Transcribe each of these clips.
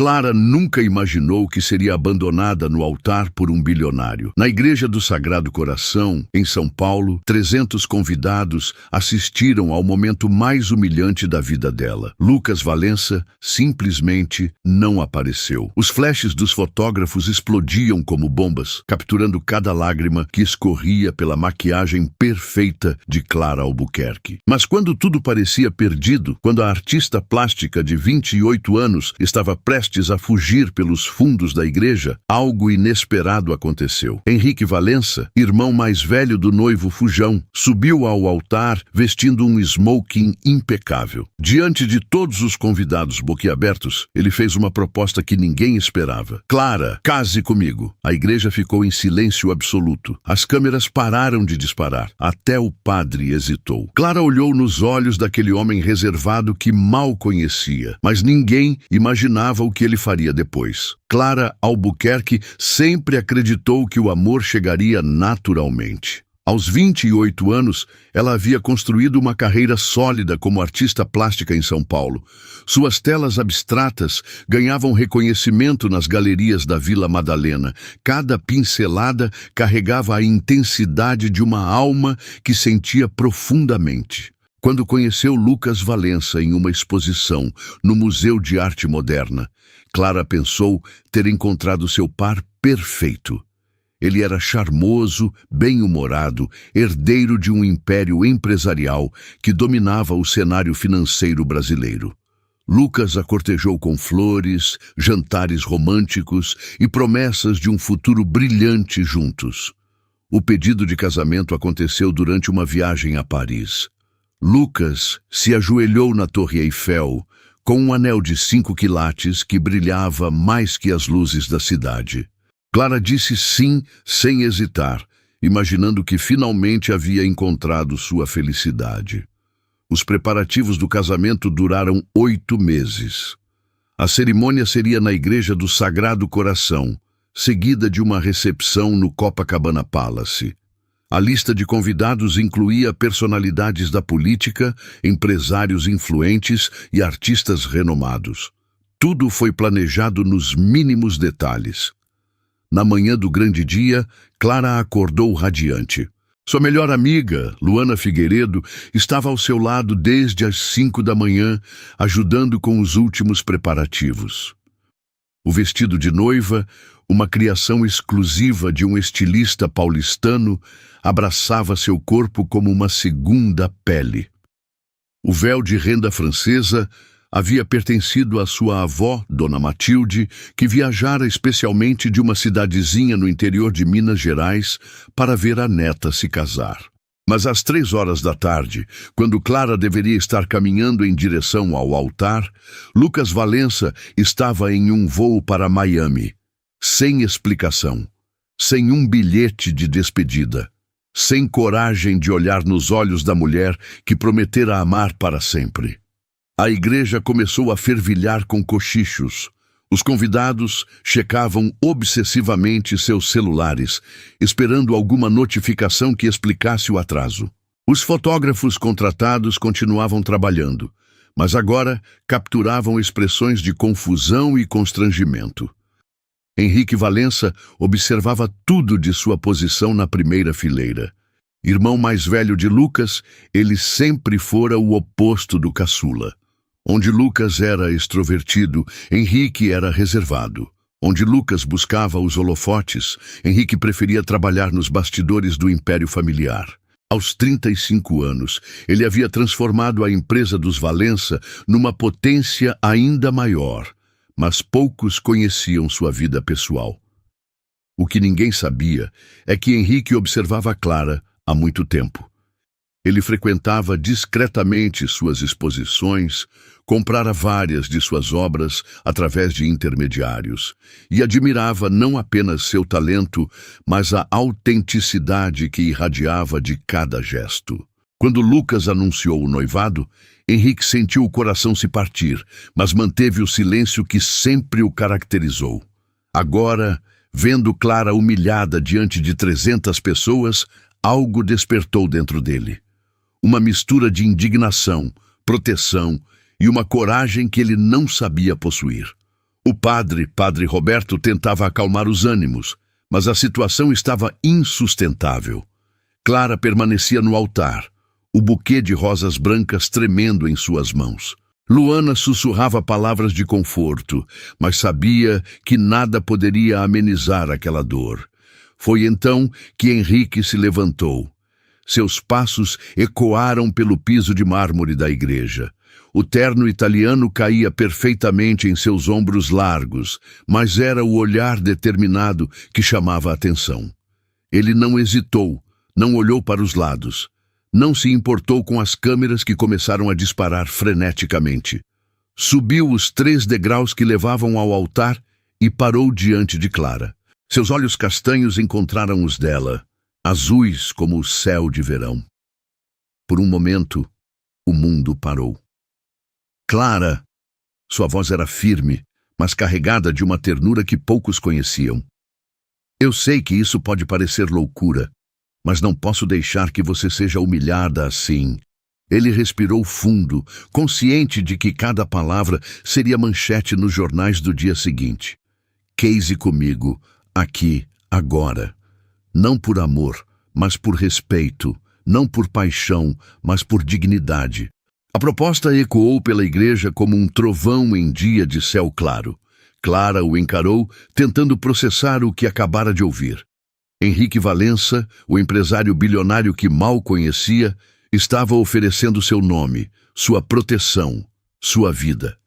Clara nunca imaginou que seria abandonada no altar por um bilionário. Na Igreja do Sagrado Coração, em São Paulo, 300 convidados assistiram ao momento mais humilhante da vida dela. Lucas Valença simplesmente não apareceu. Os flashes dos fotógrafos explodiam como bombas, capturando cada lágrima que escorria pela maquiagem perfeita de Clara Albuquerque. Mas quando tudo parecia perdido, quando a artista plástica de 28 anos estava prestes a fugir pelos fundos da igreja, algo inesperado aconteceu. Henrique Valença, irmão mais velho do noivo Fujão, subiu ao altar vestindo um smoking impecável. Diante de todos os convidados boquiabertos, ele fez uma proposta que ninguém esperava. Clara, case comigo. A igreja ficou em silêncio absoluto. As câmeras pararam de disparar. Até o padre hesitou. Clara olhou nos olhos daquele homem reservado que mal conhecia, mas ninguém imaginava o que ele faria depois. Clara Albuquerque sempre acreditou que o amor chegaria naturalmente. Aos 28 anos, ela havia construído uma carreira sólida como artista plástica em São Paulo. Suas telas abstratas ganhavam reconhecimento nas galerias da Vila Madalena. Cada pincelada carregava a intensidade de uma alma que sentia profundamente. Quando conheceu Lucas Valença em uma exposição no Museu de Arte Moderna, Clara pensou ter encontrado seu par perfeito. Ele era charmoso, bem-humorado, herdeiro de um império empresarial que dominava o cenário financeiro brasileiro. Lucas a cortejou com flores, jantares românticos e promessas de um futuro brilhante juntos. O pedido de casamento aconteceu durante uma viagem a Paris. Lucas se ajoelhou na Torre Eiffel com um anel de 5 quilates que brilhava mais que as luzes da cidade. Clara disse sim sem hesitar, imaginando que finalmente havia encontrado sua felicidade. Os preparativos do casamento duraram 8 meses. A cerimônia seria na Igreja do Sagrado Coração, seguida de uma recepção no Copacabana Palace. A lista de convidados incluía personalidades da política, empresários influentes e artistas renomados. Tudo foi planejado nos mínimos detalhes. Na manhã do grande dia, Clara acordou radiante. Sua melhor amiga, Luana Figueiredo, estava ao seu lado desde as 5 da manhã, ajudando com os últimos preparativos. O vestido de noiva, uma criação exclusiva de um estilista paulistano, abraçava seu corpo como uma segunda pele. O véu de renda francesa havia pertencido à sua avó, Dona Matilde, que viajara especialmente de uma cidadezinha no interior de Minas Gerais para ver a neta se casar. Mas às 3 horas da tarde, quando Clara deveria estar caminhando em direção ao altar, Lucas Valença estava em um voo para Miami, sem explicação, sem um bilhete de despedida, sem coragem de olhar nos olhos da mulher que prometera amar para sempre. A igreja começou a fervilhar com cochichos. Os convidados checavam obsessivamente seus celulares, esperando alguma notificação que explicasse o atraso. Os fotógrafos contratados continuavam trabalhando, mas agora capturavam expressões de confusão e constrangimento. Henrique Valença observava tudo de sua posição na primeira fileira. Irmão mais velho de Lucas, ele sempre fora o oposto do caçula. Onde Lucas era extrovertido, Henrique era reservado. Onde Lucas buscava os holofotes, Henrique preferia trabalhar nos bastidores do império familiar. Aos 35 anos, ele havia transformado a empresa dos Valença numa potência ainda maior, mas poucos conheciam sua vida pessoal. O que ninguém sabia é que Henrique observava Clara há muito tempo. Ele frequentava discretamente suas exposições, comprara várias de suas obras através de intermediários e admirava não apenas seu talento, mas a autenticidade que irradiava de cada gesto. Quando Lucas anunciou o noivado, Henrique sentiu o coração se partir, mas manteve o silêncio que sempre o caracterizou. Agora, vendo Clara humilhada diante de 300 pessoas, algo despertou dentro dele. Uma mistura de indignação, proteção e uma coragem que ele não sabia possuir. Padre Roberto, tentava acalmar os ânimos, mas a situação estava insustentável. Clara permanecia no altar, o buquê de rosas brancas tremendo em suas mãos. Luana sussurrava palavras de conforto, mas sabia que nada poderia amenizar aquela dor. Foi então que Henrique se levantou. Seus passos ecoaram pelo piso de mármore da igreja. O terno italiano caía perfeitamente em seus ombros largos, mas era o olhar determinado que chamava a atenção. Ele não hesitou, não olhou para os lados. Não se importou com as câmeras que começaram a disparar freneticamente. Subiu os 3 degraus que levavam ao altar e parou diante de Clara. Seus olhos castanhos encontraram os dela, azuis como o céu de verão. Por um momento, o mundo parou. Clara! Sua voz era firme, mas carregada de uma ternura que poucos conheciam. Eu sei que isso pode parecer loucura, mas não posso deixar que você seja humilhada assim. Ele respirou fundo, consciente de que cada palavra seria manchete nos jornais do dia seguinte. Case comigo, aqui, agora. Não por amor, mas por respeito. Não por paixão, mas por dignidade. A proposta ecoou pela igreja como um trovão em dia de céu claro. Clara o encarou, tentando processar o que acabara de ouvir. Henrique Valença, o empresário bilionário que mal conhecia, estava oferecendo seu nome, sua proteção, sua vida.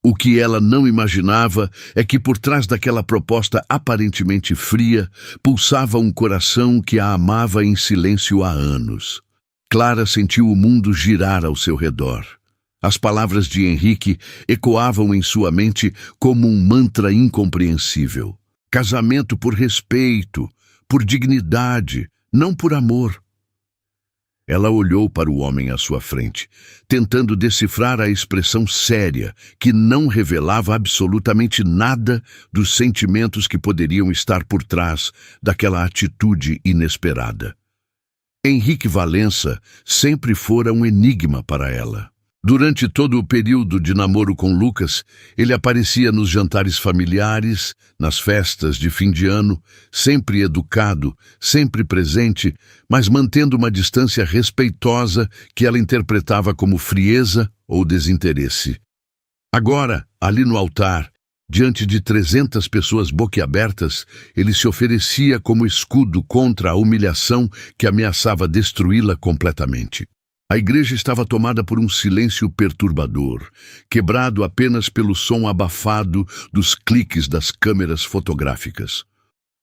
O que ela não imaginava é que por trás daquela proposta aparentemente fria, pulsava um coração que a amava em silêncio há anos. Clara sentiu o mundo girar ao seu redor. As palavras de Henrique ecoavam em sua mente como um mantra incompreensível. Casamento por respeito, por dignidade, não por amor. Ela olhou para o homem à sua frente, tentando decifrar a expressão séria, que não revelava absolutamente nada dos sentimentos que poderiam estar por trás daquela atitude inesperada. Henrique Valença sempre fora um enigma para ela. Durante todo o período de namoro com Lucas, ele aparecia nos jantares familiares, nas festas de fim de ano, sempre educado, sempre presente, mas mantendo uma distância respeitosa que ela interpretava como frieza ou desinteresse. Agora, ali no altar, diante de 300 pessoas boquiabertas, ele se oferecia como escudo contra a humilhação que ameaçava destruí-la completamente. A igreja estava tomada por um silêncio perturbador, quebrado apenas pelo som abafado dos cliques das câmeras fotográficas.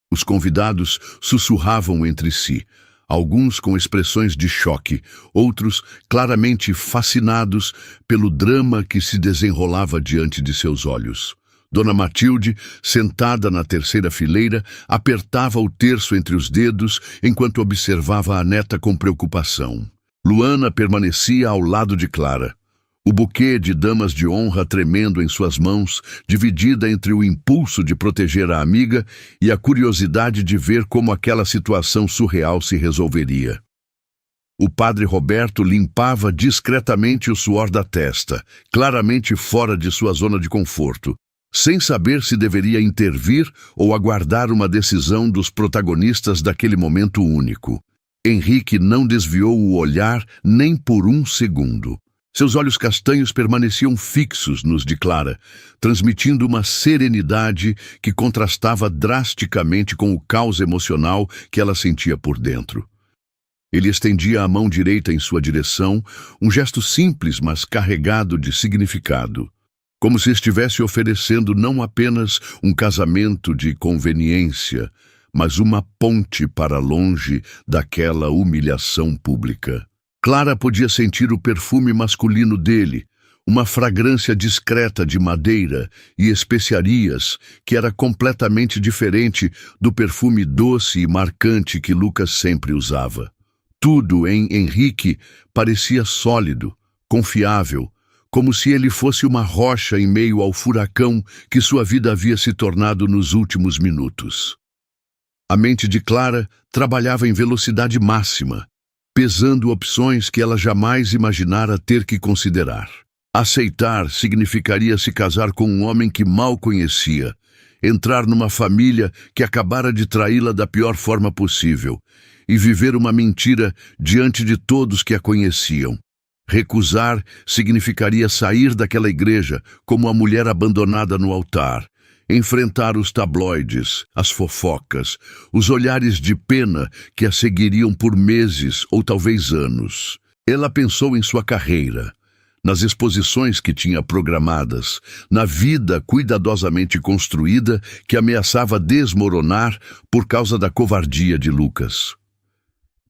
Os convidados sussurravam entre si, alguns com expressões de choque, outros claramente fascinados pelo drama que se desenrolava diante de seus olhos. Dona Matilde, sentada na terceira fileira, apertava o terço entre os dedos enquanto observava a neta com preocupação. Luana permanecia ao lado de Clara, o buquê de damas de honra tremendo em suas mãos, dividida entre o impulso de proteger a amiga e a curiosidade de ver como aquela situação surreal se resolveria. O padre Roberto limpava discretamente o suor da testa, claramente fora de sua zona de conforto, sem saber se deveria intervir ou aguardar uma decisão dos protagonistas daquele momento único. Henrique não desviou o olhar nem por um segundo. Seus olhos castanhos permaneciam fixos nos de Clara, transmitindo uma serenidade que contrastava drasticamente com o caos emocional que ela sentia por dentro. Ele estendia a mão direita em sua direção, um gesto simples, mas carregado de significado, como se estivesse oferecendo não apenas um casamento de conveniência, mas uma ponte para longe daquela humilhação pública. Clara podia sentir o perfume masculino dele, uma fragrância discreta de madeira e especiarias que era completamente diferente do perfume doce e marcante que Lucas sempre usava. Tudo em Henrique parecia sólido, confiável, como se ele fosse uma rocha em meio ao furacão que sua vida havia se tornado nos últimos minutos. A mente de Clara trabalhava em velocidade máxima, pesando opções que ela jamais imaginara ter que considerar. Aceitar significaria se casar com um homem que mal conhecia, entrar numa família que acabara de traí-la da pior forma possível e viver uma mentira diante de todos que a conheciam. Recusar significaria sair daquela igreja como a mulher abandonada no altar, enfrentar os tabloides, as fofocas, os olhares de pena que a seguiriam por meses ou talvez anos. Ela pensou em sua carreira, nas exposições que tinha programadas, na vida cuidadosamente construída que ameaçava desmoronar por causa da covardia de Lucas.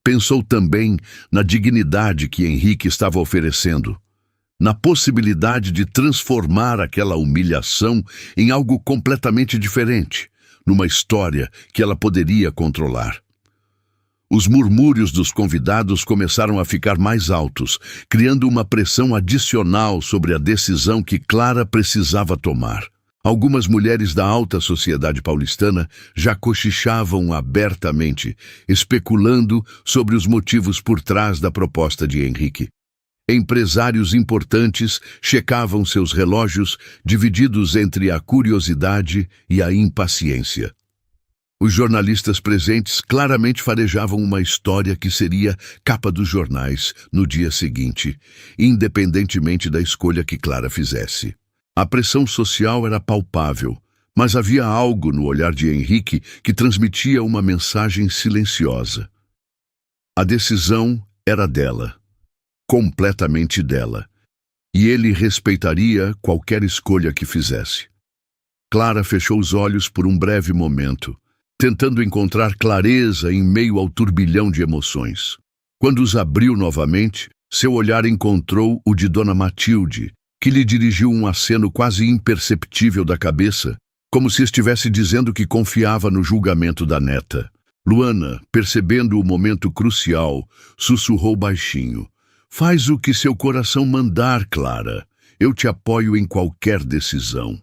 Pensou também na dignidade que Henrique estava oferecendo, na possibilidade de transformar aquela humilhação em algo completamente diferente, numa história que ela poderia controlar. Os murmúrios dos convidados começaram a ficar mais altos, criando uma pressão adicional sobre a decisão que Clara precisava tomar. Algumas mulheres da alta sociedade paulistana já cochichavam abertamente, especulando sobre os motivos por trás da proposta de Henrique. Empresários importantes checavam seus relógios, divididos entre a curiosidade e a impaciência. Os jornalistas presentes claramente farejavam uma história que seria capa dos jornais no dia seguinte, independentemente da escolha que Clara fizesse. A pressão social era palpável, mas havia algo no olhar de Henrique que transmitia uma mensagem silenciosa. A decisão era dela, completamente dela, e ele respeitaria qualquer escolha que fizesse. Clara fechou os olhos por um breve momento, tentando encontrar clareza em meio ao turbilhão de emoções. Quando os abriu novamente, seu olhar encontrou o de Dona Matilde, que lhe dirigiu um aceno quase imperceptível da cabeça, como se estivesse dizendo que confiava no julgamento da neta. Luana, percebendo o momento crucial, sussurrou baixinho: "Faz o que seu coração mandar, Clara. Eu te apoio em qualquer decisão."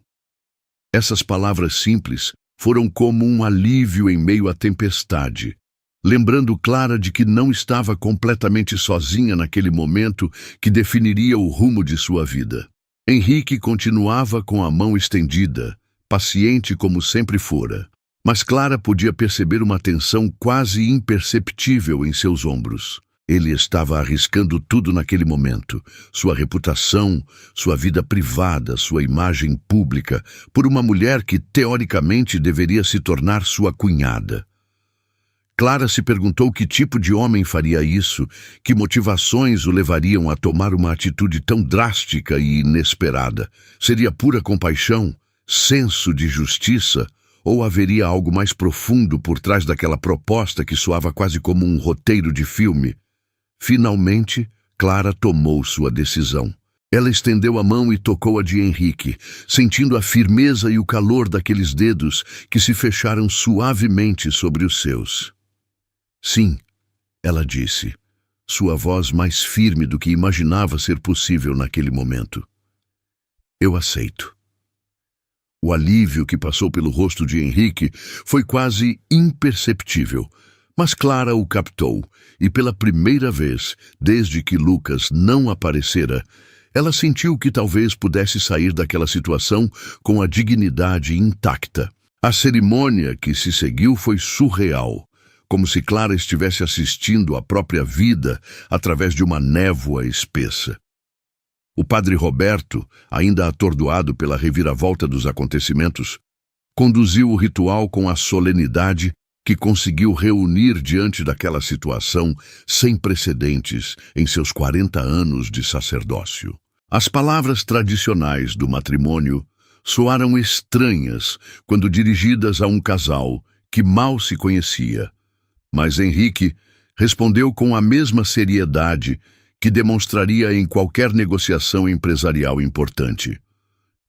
Essas palavras simples foram como um alívio em meio à tempestade, lembrando Clara de que não estava completamente sozinha naquele momento que definiria o rumo de sua vida. Henrique continuava com a mão estendida, paciente como sempre fora, mas Clara podia perceber uma tensão quase imperceptível em seus ombros. Ele estava arriscando tudo naquele momento, sua reputação, sua vida privada, sua imagem pública, por uma mulher que teoricamente deveria se tornar sua cunhada. Clara se perguntou que tipo de homem faria isso, que motivações o levariam a tomar uma atitude tão drástica e inesperada. Seria pura compaixão, senso de justiça, ou haveria algo mais profundo por trás daquela proposta que soava quase como um roteiro de filme? Finalmente, Clara tomou sua decisão. Ela estendeu a mão e tocou a de Henrique, sentindo a firmeza e o calor daqueles dedos que se fecharam suavemente sobre os seus. "Sim", ela disse, sua voz mais firme do que imaginava ser possível naquele momento. "Eu aceito." O alívio que passou pelo rosto de Henrique foi quase imperceptível, mas Clara o captou, e pela primeira vez, desde que Lucas não aparecera, ela sentiu que talvez pudesse sair daquela situação com a dignidade intacta. A cerimônia que se seguiu foi surreal, como se Clara estivesse assistindo à própria vida através de uma névoa espessa. O padre Roberto, ainda atordoado pela reviravolta dos acontecimentos, conduziu o ritual com a solenidade que conseguiu reunir diante daquela situação sem precedentes em seus 40 anos de sacerdócio. As palavras tradicionais do matrimônio soaram estranhas quando dirigidas a um casal que mal se conhecia, mas Henrique respondeu com a mesma seriedade que demonstraria em qualquer negociação empresarial importante.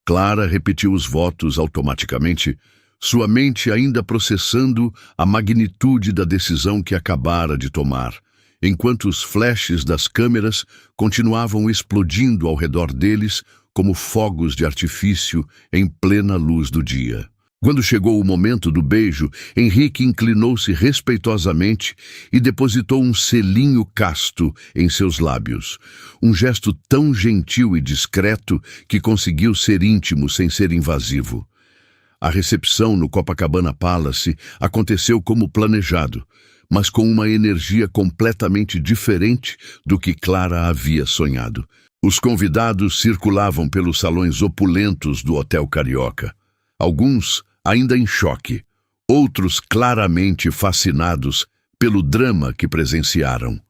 Clara repetiu os votos automaticamente, sua mente ainda processando a magnitude da decisão que acabara de tomar, enquanto os flashes das câmeras continuavam explodindo ao redor deles como fogos de artifício em plena luz do dia. Quando chegou o momento do beijo, Henrique inclinou-se respeitosamente e depositou um selinho casto em seus lábios. Um gesto tão gentil e discreto que conseguiu ser íntimo sem ser invasivo. A recepção no Copacabana Palace aconteceu como planejado, mas com uma energia completamente diferente do que Clara havia sonhado. Os convidados circulavam pelos salões opulentos do Hotel Carioca. Alguns ainda em choque, outros claramente fascinados pelo drama que presenciaram.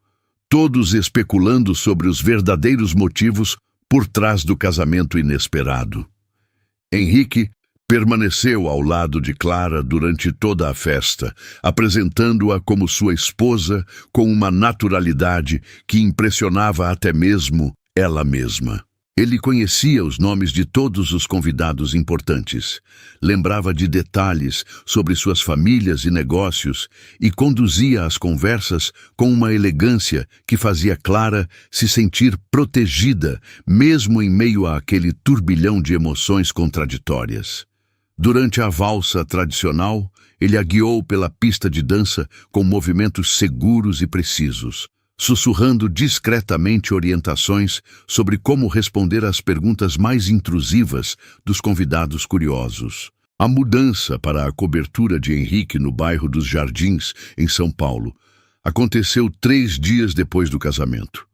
Todos especulando sobre os verdadeiros motivos por trás do casamento inesperado. Henrique permaneceu ao lado de Clara durante toda a festa, apresentando-a como sua esposa com uma naturalidade que impressionava até mesmo ela mesma. Ele conhecia os nomes de todos os convidados importantes, lembrava de detalhes sobre suas famílias e negócios e conduzia as conversas com uma elegância que fazia Clara se sentir protegida, mesmo em meio àquele turbilhão de emoções contraditórias. Durante a valsa tradicional, ele a guiou pela pista de dança com movimentos seguros e precisos, sussurrando discretamente orientações sobre como responder às perguntas mais intrusivas dos convidados curiosos. A mudança para a cobertura de Henrique no bairro dos Jardins, em São Paulo, aconteceu 3 dias depois do casamento.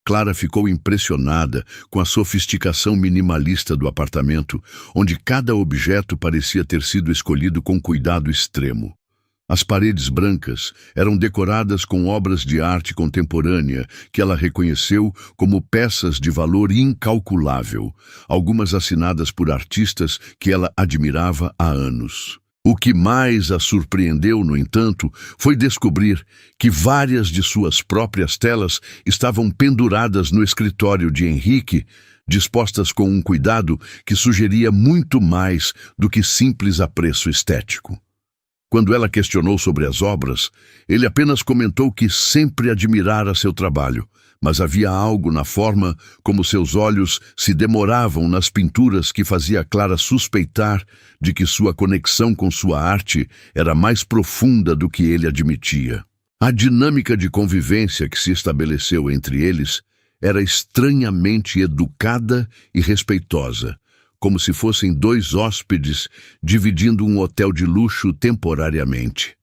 Clara ficou impressionada com a sofisticação minimalista do apartamento, onde cada objeto parecia ter sido escolhido com cuidado extremo. As paredes brancas eram decoradas com obras de arte contemporânea que ela reconheceu como peças de valor incalculável, algumas assinadas por artistas que ela admirava há anos. O que mais a surpreendeu, no entanto, foi descobrir que várias de suas próprias telas estavam penduradas no escritório de Henrique, dispostas com um cuidado que sugeria muito mais do que simples apreço estético. Quando ela questionou sobre as obras, ele apenas comentou que sempre admirara seu trabalho, mas havia algo na forma como seus olhos se demoravam nas pinturas que fazia Clara suspeitar de que sua conexão com sua arte era mais profunda do que ele admitia. A dinâmica de convivência que se estabeleceu entre eles era estranhamente educada e respeitosa, como se fossem 2 hóspedes dividindo um hotel de luxo temporariamente.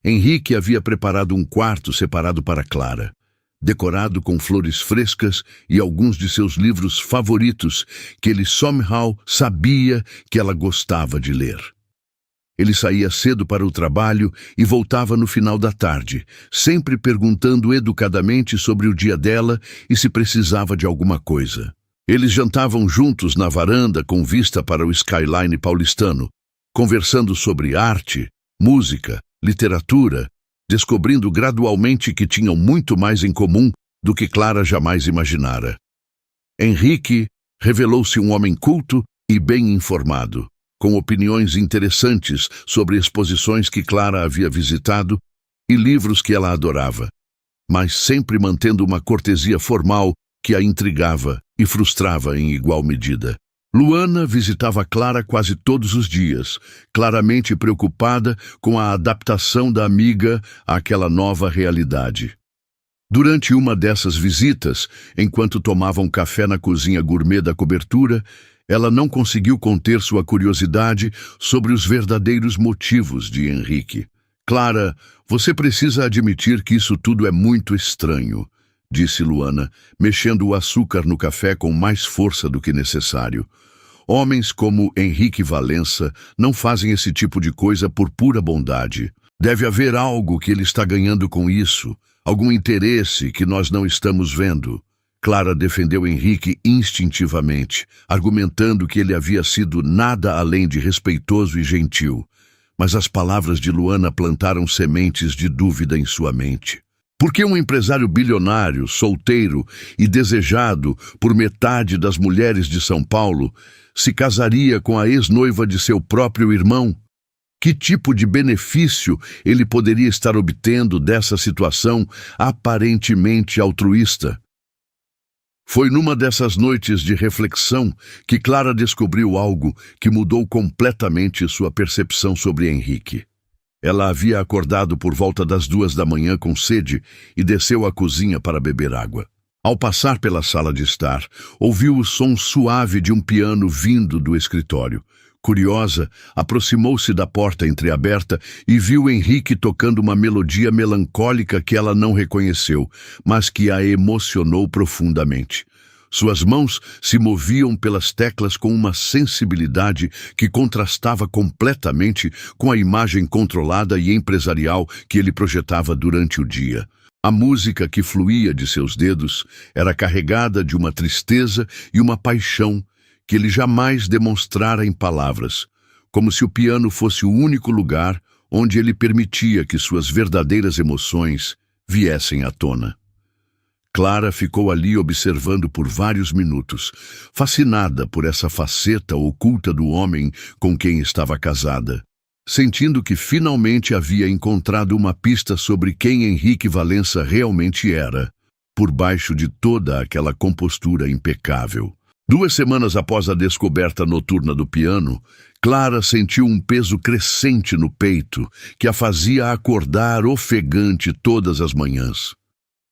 Henrique havia preparado um quarto separado para Clara, decorado com flores frescas e alguns de seus livros favoritos que ele somehow sabia que ela gostava de ler. Ele saía cedo para o trabalho e voltava no final da tarde, sempre perguntando educadamente sobre o dia dela e se precisava de alguma coisa. Eles jantavam juntos na varanda com vista para o skyline paulistano, conversando sobre arte, música, literatura, descobrindo gradualmente que tinham muito mais em comum do que Clara jamais imaginara. Henrique revelou-se um homem culto e bem informado, com opiniões interessantes sobre exposições que Clara havia visitado e livros que ela adorava, mas sempre mantendo uma cortesia formal que a intrigava e frustrava em igual medida. Luana visitava Clara quase todos os dias, claramente preocupada com a adaptação da amiga àquela nova realidade. Durante uma dessas visitas, enquanto tomavam café na cozinha gourmet da cobertura, ela não conseguiu conter sua curiosidade sobre os verdadeiros motivos de Henrique. Clara, você precisa admitir que isso tudo é muito estranho, disse Luana, mexendo o açúcar no café com mais força do que necessário. Homens como Henrique Valença não fazem esse tipo de coisa por pura bondade. Deve haver algo que ele está ganhando com isso, algum interesse que nós não estamos vendo. Clara defendeu Henrique instintivamente, argumentando que ele havia sido nada além de respeitoso e gentil. Mas as palavras de Luana plantaram sementes de dúvida em sua mente. Por que um empresário bilionário, solteiro e desejado por metade das mulheres de São Paulo se casaria com a ex-noiva de seu próprio irmão? Que tipo de benefício ele poderia estar obtendo dessa situação aparentemente altruísta? Foi numa dessas noites de reflexão que Clara descobriu algo que mudou completamente sua percepção sobre Henrique. Ela havia acordado por volta das 2 da manhã com sede e desceu à cozinha para beber água. Ao passar pela sala de estar, ouviu o som suave de um piano vindo do escritório. Curiosa, aproximou-se da porta entreaberta e viu Henrique tocando uma melodia melancólica que ela não reconheceu, mas que a emocionou profundamente. Suas mãos se moviam pelas teclas com uma sensibilidade que contrastava completamente com a imagem controlada e empresarial que ele projetava durante o dia. A música que fluía de seus dedos era carregada de uma tristeza e uma paixão que ele jamais demonstrara em palavras, como se o piano fosse o único lugar onde ele permitia que suas verdadeiras emoções viessem à tona. Clara ficou ali observando por vários minutos, fascinada por essa faceta oculta do homem com quem estava casada, sentindo que finalmente havia encontrado uma pista sobre quem Henrique Valença realmente era, por baixo de toda aquela compostura impecável. 2 semanas após a descoberta noturna do piano, Clara sentiu um peso crescente no peito que a fazia acordar ofegante todas as manhãs.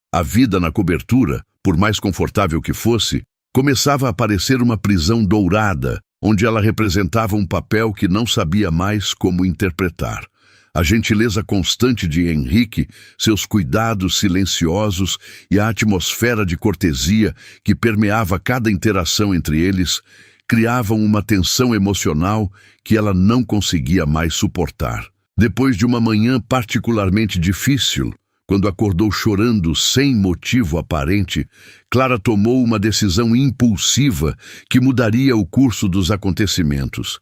A vida na cobertura, por mais confortável que fosse, começava a parecer uma prisão dourada, onde ela representava um papel que não sabia mais como interpretar. A gentileza constante de Henrique, seus cuidados silenciosos e a atmosfera de cortesia que permeava cada interação entre eles, criavam uma tensão emocional que ela não conseguia mais suportar. Depois de uma manhã particularmente difícil, quando acordou chorando sem motivo aparente, Clara tomou uma decisão impulsiva que mudaria o curso dos acontecimentos.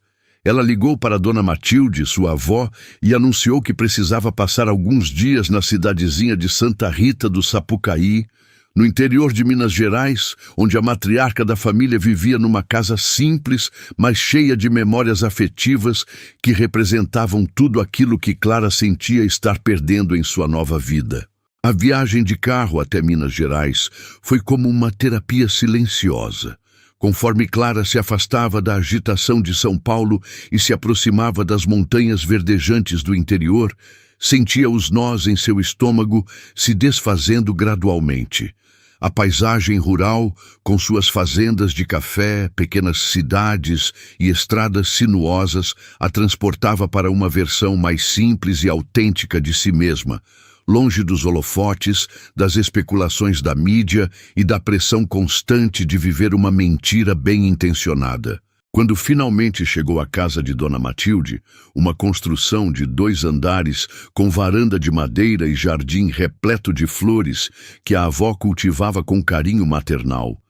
Ela ligou para Dona Matilde, sua avó, e anunciou que precisava passar alguns dias na cidadezinha de Santa Rita do Sapucaí, no interior de Minas Gerais, onde a matriarca da família vivia numa casa simples, mas cheia de memórias afetivas que representavam tudo aquilo que Clara sentia estar perdendo em sua nova vida. A viagem de carro até Minas Gerais foi como uma terapia silenciosa. Conforme Clara se afastava da agitação de São Paulo e se aproximava das montanhas verdejantes do interior, sentia os nós em seu estômago se desfazendo gradualmente. A paisagem rural, com suas fazendas de café, pequenas cidades e estradas sinuosas, a transportava para uma versão mais simples e autêntica de si mesma, longe dos holofotes, das especulações da mídia e da pressão constante de viver uma mentira bem intencionada. Quando finalmente chegou à casa de Dona Matilde, uma construção de 2 andares com varanda de madeira e jardim repleto de flores que a avó cultivava com carinho maternal,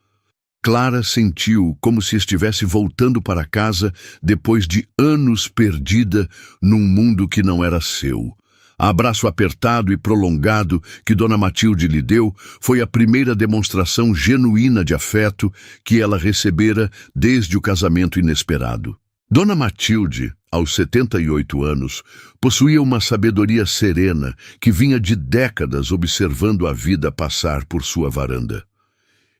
Clara sentiu como se estivesse voltando para casa depois de anos perdida num mundo que não era seu. O abraço apertado e prolongado que Dona Matilde lhe deu foi a primeira demonstração genuína de afeto que ela recebera desde o casamento inesperado. Dona Matilde, aos 78 anos, possuía uma sabedoria serena que vinha de décadas observando a vida passar por sua varanda.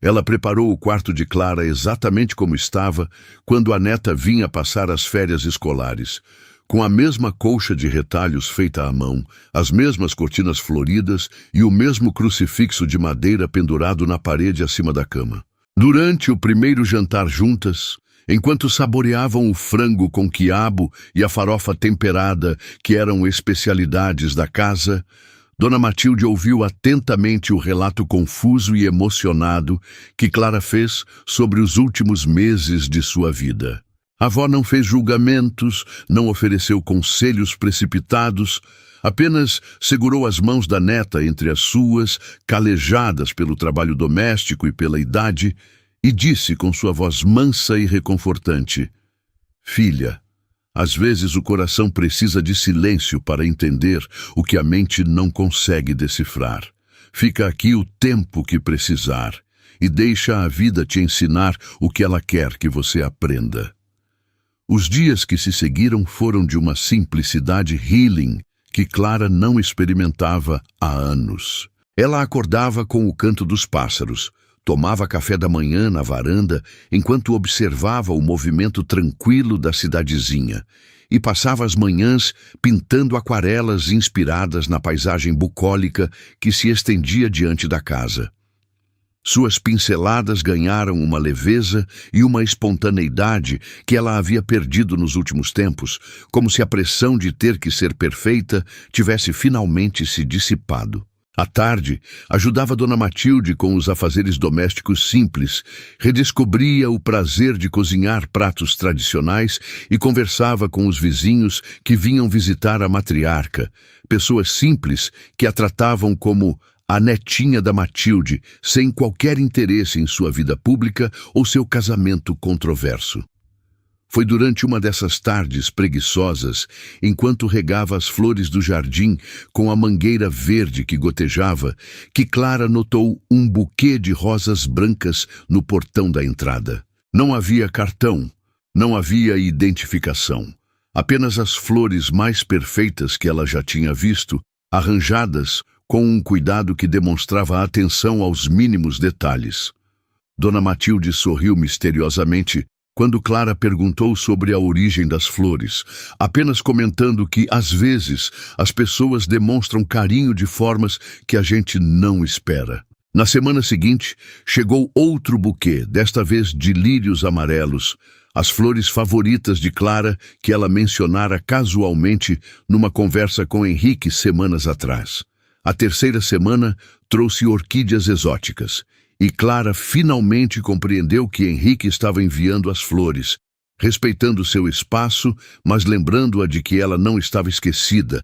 Ela preparou o quarto de Clara exatamente como estava quando a neta vinha passar as férias escolares, com a mesma colcha de retalhos feita à mão, as mesmas cortinas floridas e o mesmo crucifixo de madeira pendurado na parede acima da cama. Durante o primeiro jantar juntas, enquanto saboreavam o frango com quiabo e a farofa temperada, que eram especialidades da casa, Dona Matilde ouviu atentamente o relato confuso e emocionado que Clara fez sobre os últimos meses de sua vida. A avó não fez julgamentos, não ofereceu conselhos precipitados, apenas segurou as mãos da neta entre as suas, calejadas pelo trabalho doméstico e pela idade, e disse com sua voz mansa e reconfortante: "Filha, às vezes o coração precisa de silêncio para entender o que a mente não consegue decifrar. Fica aqui o tempo que precisar e deixa a vida te ensinar o que ela quer que você aprenda." Os dias que se seguiram foram de uma simplicidade healing que Clara não experimentava há anos. Ela acordava com o canto dos pássaros, Tomava café da manhã na varanda enquanto observava o movimento tranquilo da cidadezinha e passava as manhãs pintando aquarelas inspiradas na paisagem bucólica que se estendia diante da casa. Suas pinceladas ganharam uma leveza e uma espontaneidade que ela havia perdido nos últimos tempos, como se a pressão de ter que ser perfeita tivesse finalmente se dissipado. À tarde, ajudava Dona Matilde com os afazeres domésticos simples, redescobria o prazer de cozinhar pratos tradicionais e conversava com os vizinhos que vinham visitar a matriarca, pessoas simples que a tratavam como a netinha da Matilde, sem qualquer interesse em sua vida pública ou seu casamento controverso. Foi durante uma dessas tardes preguiçosas, enquanto regava as flores do jardim com a mangueira verde que gotejava, que Clara notou um buquê de rosas brancas no portão da entrada. Não havia cartão, não havia identificação. Apenas as flores mais perfeitas que ela já tinha visto, arranjadas com um cuidado que demonstrava atenção aos mínimos detalhes. Dona Matilde sorriu misteriosamente quando Clara perguntou sobre a origem das flores, apenas comentando que, às vezes, as pessoas demonstram carinho de formas que a gente não espera. Na semana seguinte, chegou outro buquê, desta vez de lírios amarelos, as flores favoritas de Clara que ela mencionara casualmente numa conversa com Henrique semanas atrás. A terceira semana trouxe orquídeas exóticas. E Clara finalmente compreendeu que Henrique estava enviando as flores, respeitando seu espaço, mas lembrando-a de que ela não estava esquecida,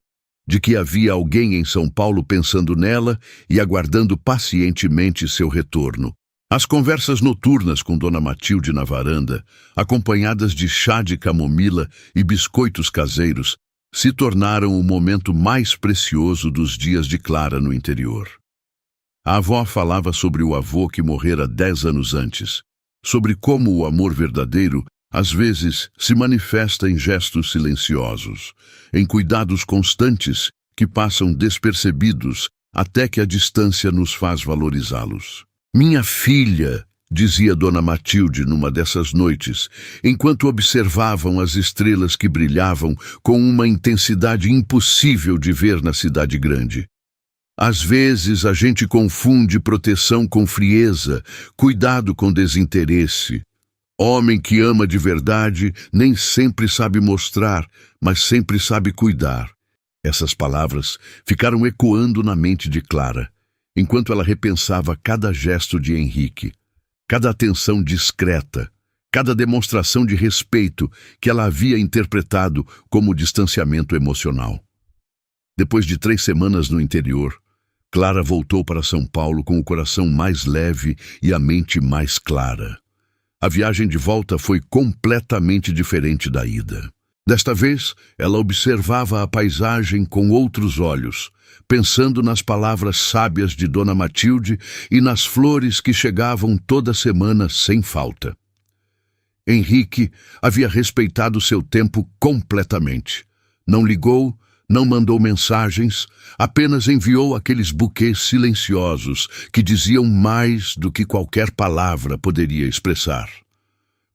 de que havia alguém em São Paulo pensando nela e aguardando pacientemente seu retorno. As conversas noturnas com Dona Matilde na varanda, acompanhadas de chá de camomila e biscoitos caseiros, se tornaram o momento mais precioso dos dias de Clara no interior. A avó falava sobre o avô que morrera 10 anos antes, sobre como o amor verdadeiro, às vezes, se manifesta em gestos silenciosos, em cuidados constantes que passam despercebidos até que a distância nos faz valorizá-los. "Minha filha", dizia Dona Matilde numa dessas noites, enquanto observavam as estrelas que brilhavam com uma intensidade impossível de ver na cidade grande. "Às vezes a gente confunde proteção com frieza, cuidado com desinteresse. Homem que ama de verdade nem sempre sabe mostrar, mas sempre sabe cuidar." Essas palavras ficaram ecoando na mente de Clara, enquanto ela repensava cada gesto de Henrique, cada atenção discreta, cada demonstração de respeito que ela havia interpretado como distanciamento emocional. Depois de 3 semanas no interior, Clara voltou para São Paulo com o coração mais leve e a mente mais clara. A viagem de volta foi completamente diferente da ida. Desta vez, ela observava a paisagem com outros olhos, pensando nas palavras sábias de Dona Matilde e nas flores que chegavam toda semana sem falta. Henrique havia respeitado seu tempo completamente. Não ligou, não mandou mensagens, apenas enviou aqueles buquês silenciosos que diziam mais do que qualquer palavra poderia expressar.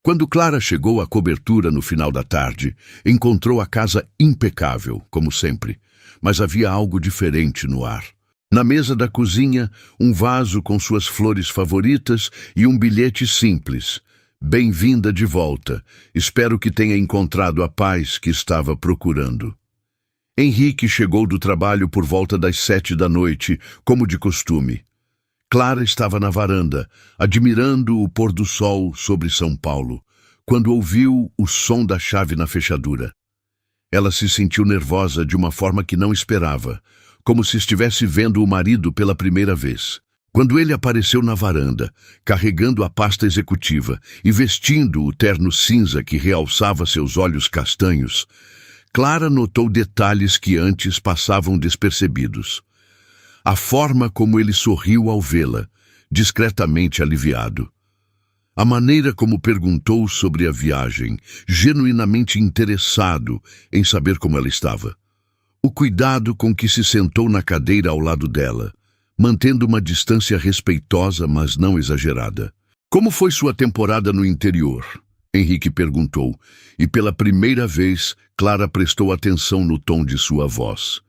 Quando Clara chegou à cobertura no final da tarde, encontrou a casa impecável, como sempre, mas havia algo diferente no ar. Na mesa da cozinha, um vaso com suas flores favoritas e um bilhete simples. "Bem-vinda de volta. Espero que tenha encontrado a paz que estava procurando." Henrique chegou do trabalho por volta das 7 da noite, como de costume. Clara estava na varanda, admirando o pôr do sol sobre São Paulo, quando ouviu o som da chave na fechadura. Ela se sentiu nervosa de uma forma que não esperava, como se estivesse vendo o marido pela primeira vez. Quando ele apareceu na varanda, carregando a pasta executiva e vestindo o terno cinza que realçava seus olhos castanhos, Clara notou detalhes que antes passavam despercebidos. A forma como ele sorriu ao vê-la, discretamente aliviado. A maneira como perguntou sobre a viagem, genuinamente interessado em saber como ela estava. O cuidado com que se sentou na cadeira ao lado dela, mantendo uma distância respeitosa, mas não exagerada. Como foi sua temporada no interior? Henrique perguntou, e pela primeira vez, Clara prestou atenção no tom de sua voz.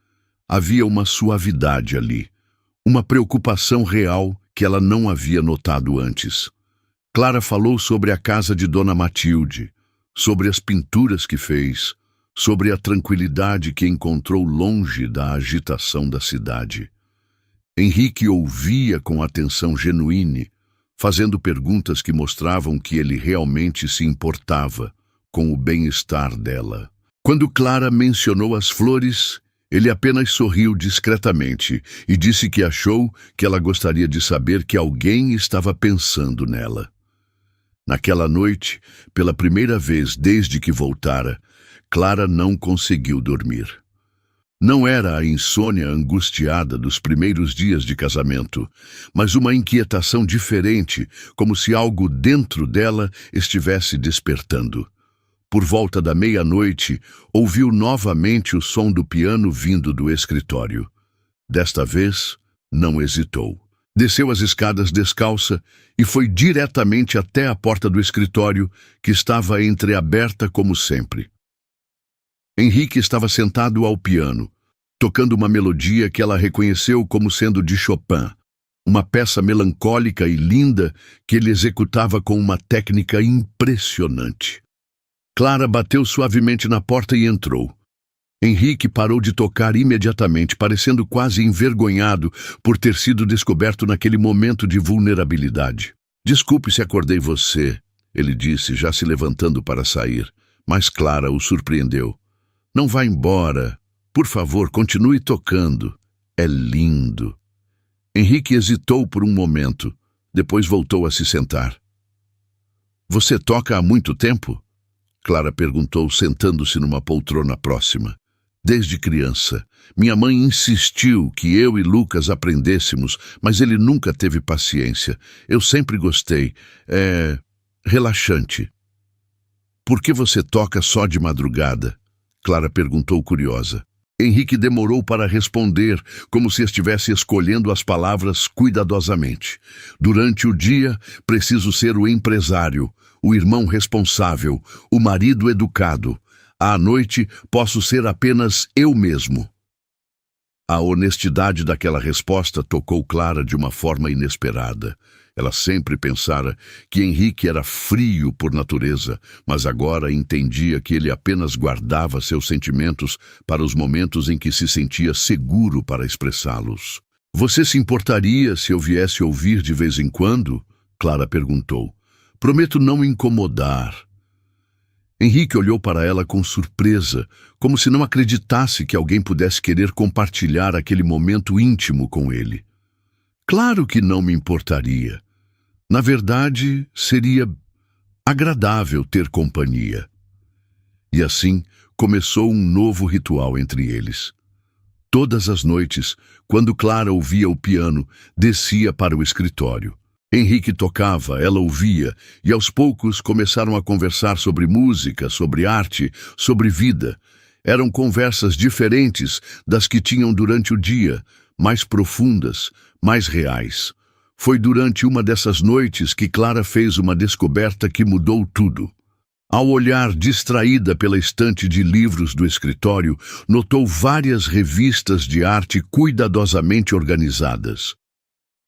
Havia uma suavidade ali, uma preocupação real que ela não havia notado antes. Clara falou sobre a casa de Dona Matilde, sobre as pinturas que fez, sobre a tranquilidade que encontrou longe da agitação da cidade. Henrique ouvia com atenção genuína, fazendo perguntas que mostravam que ele realmente se importava com o bem-estar dela. Quando Clara mencionou as flores, ele apenas sorriu discretamente e disse que achou que ela gostaria de saber que alguém estava pensando nela. Naquela noite, pela primeira vez desde que voltara, Clara não conseguiu dormir. Não era a insônia angustiada dos primeiros dias de casamento, mas uma inquietação diferente, como se algo dentro dela estivesse despertando. Por volta da meia-noite, ouviu novamente o som do piano vindo do escritório. Desta vez, não hesitou. Desceu as escadas descalça e foi diretamente até a porta do escritório, que estava entreaberta como sempre. Henrique estava sentado ao piano, tocando uma melodia que ela reconheceu como sendo de Chopin, uma peça melancólica e linda que ele executava com uma técnica impressionante. Clara bateu suavemente na porta e entrou. Henrique parou de tocar imediatamente, parecendo quase envergonhado por ter sido descoberto naquele momento de vulnerabilidade. "Desculpe se acordei você", ele disse, já se levantando para sair, mas Clara o surpreendeu. "Não vá embora. Por favor, continue tocando. É lindo." Henrique hesitou por um momento, depois voltou a se sentar. "Você toca há muito tempo?" Clara perguntou, sentando-se numa poltrona próxima. "Desde criança. Minha mãe insistiu que eu e Lucas aprendêssemos, mas ele nunca teve paciência. Eu sempre gostei. É relaxante." "Por que você toca só de madrugada?" Clara perguntou curiosa. Henrique demorou para responder, como se estivesse escolhendo as palavras cuidadosamente. "Durante o dia, preciso ser o empresário, o irmão responsável, o marido educado. À noite, posso ser apenas eu mesmo." A honestidade daquela resposta tocou Clara de uma forma inesperada. Ela sempre pensara que Henrique era frio por natureza, mas agora entendia que ele apenas guardava seus sentimentos para os momentos em que se sentia seguro para expressá-los. "Você se importaria se eu viesse ouvir de vez em quando?" Clara perguntou. "Prometo não incomodar." Henrique olhou para ela com surpresa, como se não acreditasse que alguém pudesse querer compartilhar aquele momento íntimo com ele. "Claro que não me importaria. Na verdade, seria agradável ter companhia." E assim começou um novo ritual entre eles. Todas as noites, quando Clara ouvia o piano, descia para o escritório. Henrique tocava, ela ouvia, e aos poucos começaram a conversar sobre música, sobre arte, sobre vida. Eram conversas diferentes das que tinham durante o dia, mais profundas, mais reais. Foi durante uma dessas noites que Clara fez uma descoberta que mudou tudo. Ao olhar distraída pela estante de livros do escritório, notou várias revistas de arte cuidadosamente organizadas.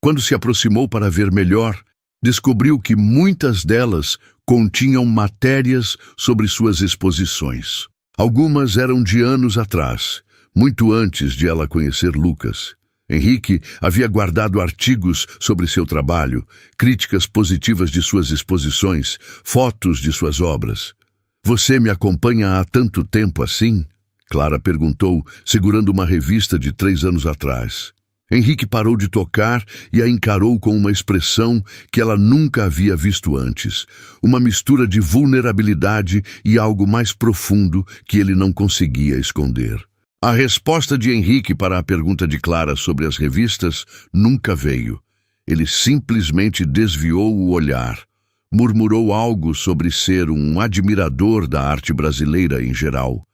Quando se aproximou para ver melhor, descobriu que muitas delas continham matérias sobre suas exposições. Algumas eram de anos atrás, muito antes de ela conhecer Lucas. Henrique havia guardado artigos sobre seu trabalho, críticas positivas de suas exposições, fotos de suas obras. "Você me acompanha há tanto tempo assim?" Clara perguntou, segurando uma revista de 3 anos atrás. Henrique parou de tocar e a encarou com uma expressão que ela nunca havia visto antes, uma mistura de vulnerabilidade e algo mais profundo que ele não conseguia esconder. A resposta de Henrique para a pergunta de Clara sobre as revistas nunca veio. Ele simplesmente desviou o olhar, murmurou algo sobre ser um admirador da arte brasileira em geral,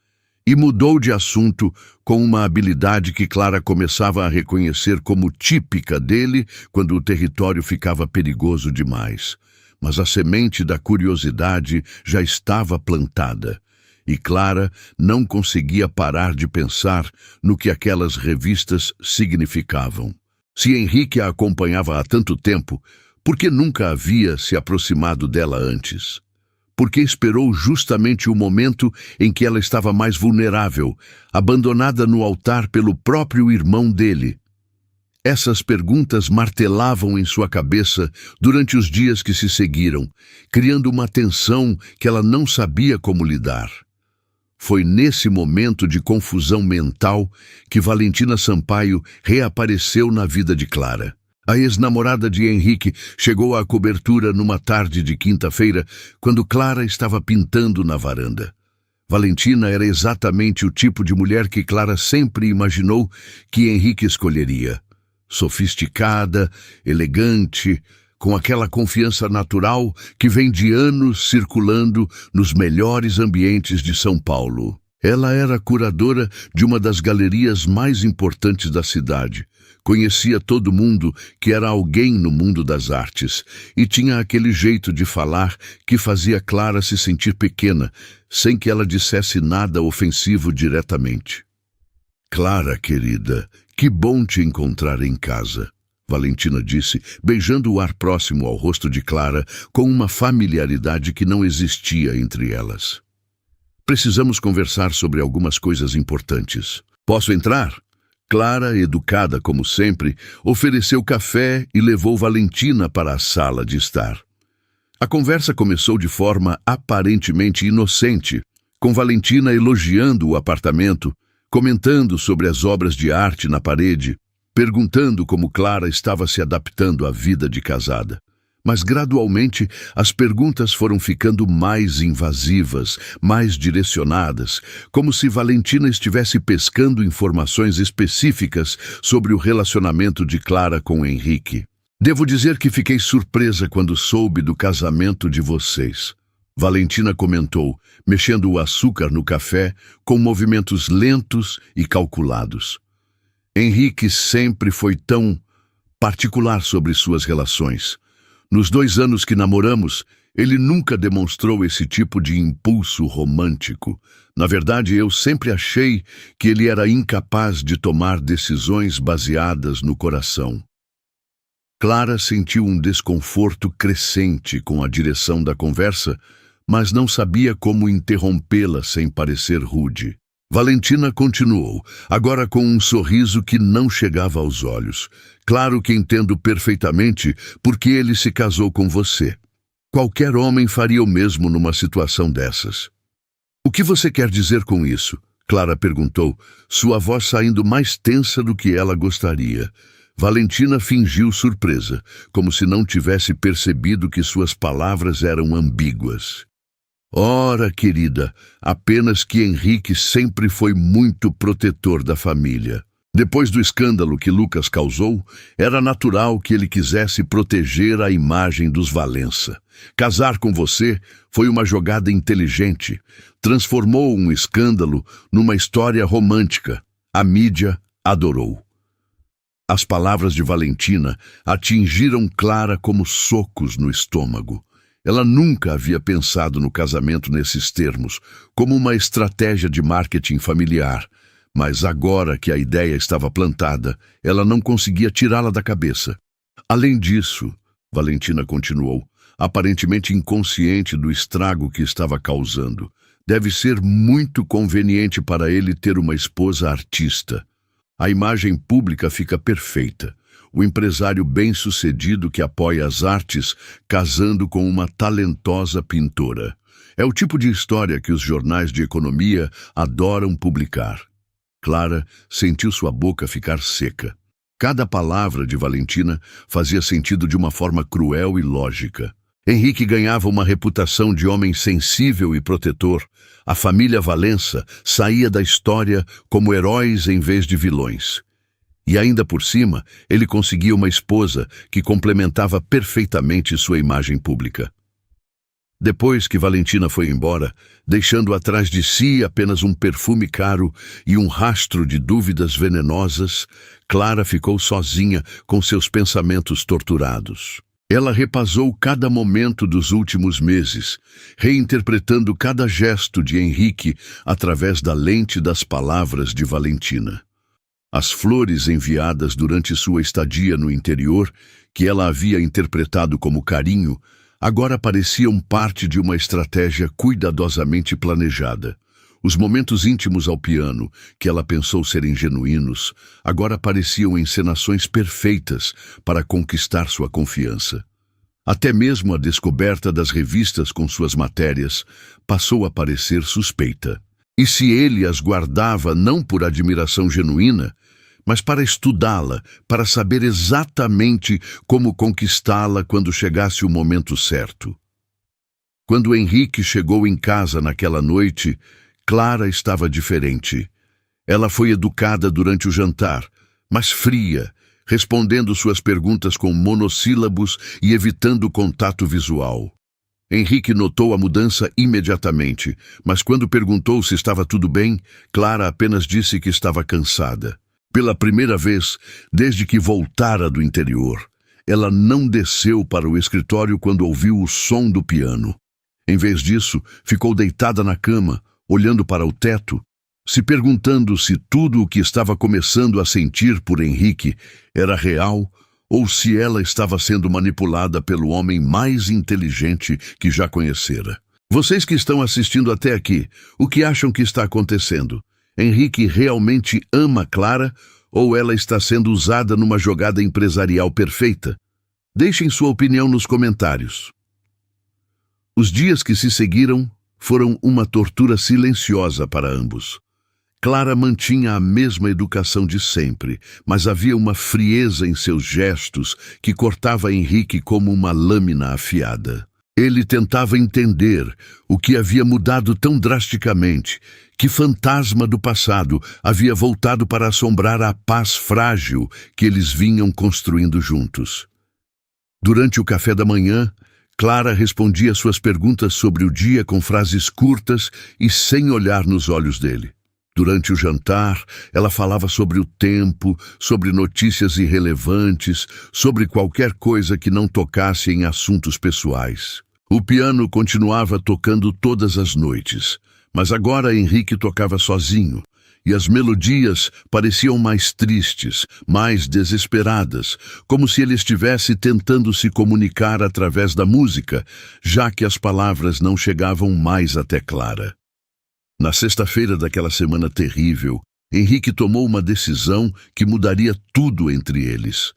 e mudou de assunto com uma habilidade que Clara começava a reconhecer como típica dele quando o território ficava perigoso demais. Mas a semente da curiosidade já estava plantada, e Clara não conseguia parar de pensar no que aquelas revistas significavam. Se Henrique a acompanhava há tanto tempo, por que nunca havia se aproximado dela antes? Por que esperou justamente o momento em que ela estava mais vulnerável, abandonada no altar pelo próprio irmão dele? Essas perguntas martelavam em sua cabeça durante os dias que se seguiram, criando uma tensão que ela não sabia como lidar. Foi nesse momento de confusão mental que Valentina Sampaio reapareceu na vida de Clara. A ex-namorada de Henrique chegou à cobertura numa tarde de quinta-feira, quando Clara estava pintando na varanda. Valentina era exatamente o tipo de mulher que Clara sempre imaginou que Henrique escolheria. Sofisticada, elegante, com aquela confiança natural que vem de anos circulando nos melhores ambientes de São Paulo. Ela era curadora de uma das galerias mais importantes da cidade. Conhecia todo mundo que era alguém no mundo das artes e tinha aquele jeito de falar que fazia Clara se sentir pequena, sem que ela dissesse nada ofensivo diretamente. "Clara, querida, que bom te encontrar em casa", Valentina disse, beijando o ar próximo ao rosto de Clara com uma familiaridade que não existia entre elas. "Precisamos conversar sobre algumas coisas importantes. Posso entrar?" Clara, educada como sempre, ofereceu café e levou Valentina para a sala de estar. A conversa começou de forma aparentemente inocente, com Valentina elogiando o apartamento, comentando sobre as obras de arte na parede, perguntando como Clara estava se adaptando à vida de casada. Mas gradualmente as perguntas foram ficando mais invasivas, mais direcionadas, como se Valentina estivesse pescando informações específicas sobre o relacionamento de Clara com Henrique. "Devo dizer que fiquei surpresa quando soube do casamento de vocês", Valentina comentou, mexendo o açúcar no café com movimentos lentos e calculados. "Henrique sempre foi tão particular sobre suas relações. Nos 2 anos que namoramos, ele nunca demonstrou esse tipo de impulso romântico. Na verdade, eu sempre achei que ele era incapaz de tomar decisões baseadas no coração." Clara sentiu um desconforto crescente com a direção da conversa, mas não sabia como interrompê-la sem parecer rude. Valentina continuou, agora com um sorriso que não chegava aos olhos. "Claro que entendo perfeitamente por que ele se casou com você. Qualquer homem faria o mesmo numa situação dessas." "O que você quer dizer com isso?" Clara perguntou, sua voz saindo mais tensa do que ela gostaria. Valentina fingiu surpresa, como se não tivesse percebido que suas palavras eram ambíguas. "Ora, querida, apenas que Henrique sempre foi muito protetor da família. Depois do escândalo que Lucas causou, era natural que ele quisesse proteger a imagem dos Valença. Casar com você foi uma jogada inteligente. Transformou um escândalo numa história romântica. A mídia adorou." As palavras de Valentina atingiram Clara como socos no estômago. Ela nunca havia pensado no casamento nesses termos, como uma estratégia de marketing familiar. Mas agora que a ideia estava plantada, ela não conseguia tirá-la da cabeça. "Além disso", Valentina continuou, aparentemente inconsciente do estrago que estava causando, "deve ser muito conveniente para ele ter uma esposa artista. A imagem pública fica perfeita. O empresário bem-sucedido que apoia as artes casando com uma talentosa pintora. É o tipo de história que os jornais de economia adoram publicar." Clara sentiu sua boca ficar seca. Cada palavra de Valentina fazia sentido de uma forma cruel e lógica. Henrique ganhava uma reputação de homem sensível e protetor. A família Valença saía da história como heróis em vez de vilões. E ainda por cima, ele conseguia uma esposa que complementava perfeitamente sua imagem pública. Depois que Valentina foi embora, deixando atrás de si apenas um perfume caro e um rastro de dúvidas venenosas, Clara ficou sozinha com seus pensamentos torturados. Ela repasou cada momento dos últimos meses, reinterpretando cada gesto de Henrique através da lente das palavras de Valentina. As flores enviadas durante sua estadia no interior, que ela havia interpretado como carinho, agora pareciam parte de uma estratégia cuidadosamente planejada. Os momentos íntimos ao piano, que ela pensou serem genuínos, agora pareciam encenações perfeitas para conquistar sua confiança. Até mesmo a descoberta das revistas com suas matérias passou a parecer suspeita. E se ele as guardava não por admiração genuína, mas para estudá-la, para saber exatamente como conquistá-la quando chegasse o momento certo. Quando Henrique chegou em casa naquela noite, Clara estava diferente. Ela foi educada durante o jantar, mas fria, respondendo suas perguntas com monossílabos e evitando contato visual. Henrique notou a mudança imediatamente, mas quando perguntou se estava tudo bem, Clara apenas disse que estava cansada. Pela primeira vez, desde que voltara do interior, ela não desceu para o escritório quando ouviu o som do piano. Em vez disso, ficou deitada na cama, olhando para o teto, se perguntando se tudo o que estava começando a sentir por Henrique era real ou se ela estava sendo manipulada pelo homem mais inteligente que já conhecera. Vocês que estão assistindo até aqui, o que acham que está acontecendo? Henrique realmente ama Clara ou ela está sendo usada numa jogada empresarial perfeita? Deixem sua opinião nos comentários. Os dias que se seguiram foram uma tortura silenciosa para ambos. Clara mantinha a mesma educação de sempre, mas havia uma frieza em seus gestos que cortava Henrique como uma lâmina afiada. Ele tentava entender o que havia mudado tão drasticamente, que fantasma do passado havia voltado para assombrar a paz frágil que eles vinham construindo juntos. Durante o café da manhã, Clara respondia suas perguntas sobre o dia com frases curtas e sem olhar nos olhos dele. Durante o jantar, ela falava sobre o tempo, sobre notícias irrelevantes, sobre qualquer coisa que não tocasse em assuntos pessoais. O piano continuava tocando todas as noites, mas agora Henrique tocava sozinho, e as melodias pareciam mais tristes, mais desesperadas, como se ele estivesse tentando se comunicar através da música, já que as palavras não chegavam mais até Clara. Na sexta-feira daquela semana terrível, Henrique tomou uma decisão que mudaria tudo entre eles.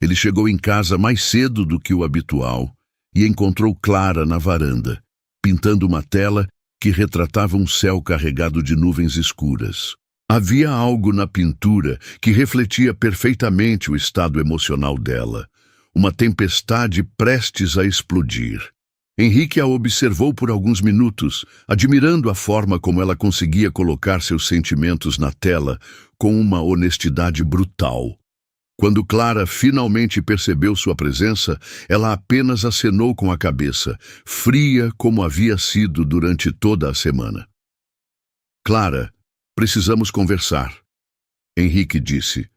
Ele chegou em casa mais cedo do que o habitual e encontrou Clara na varanda, pintando uma tela que retratava um céu carregado de nuvens escuras. Havia algo na pintura que refletia perfeitamente o estado emocional dela, uma tempestade prestes a explodir. Henrique a observou por alguns minutos, admirando a forma como ela conseguia colocar seus sentimentos na tela com uma honestidade brutal. Quando Clara finalmente percebeu sua presença, ela apenas acenou com a cabeça, fria como havia sido durante toda a semana. Clara, precisamos conversar, Henrique disse,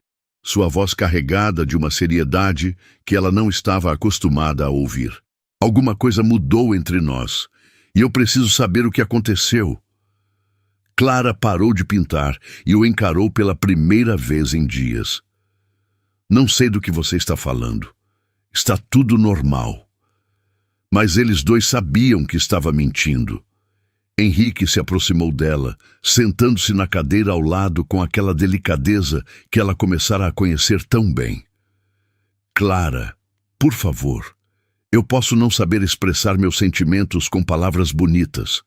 sua voz carregada de uma seriedade que ela não estava acostumada a ouvir. Alguma coisa mudou entre nós, e eu preciso saber o que aconteceu. Clara parou de pintar e o encarou pela primeira vez em dias. Não sei do que você está falando. Está tudo normal. Mas eles dois sabiam que estava mentindo. Henrique se aproximou dela, sentando-se na cadeira ao lado com aquela delicadeza que ela começara a conhecer tão bem. Clara, por favor. Eu posso não saber expressar meus sentimentos com palavras bonitas,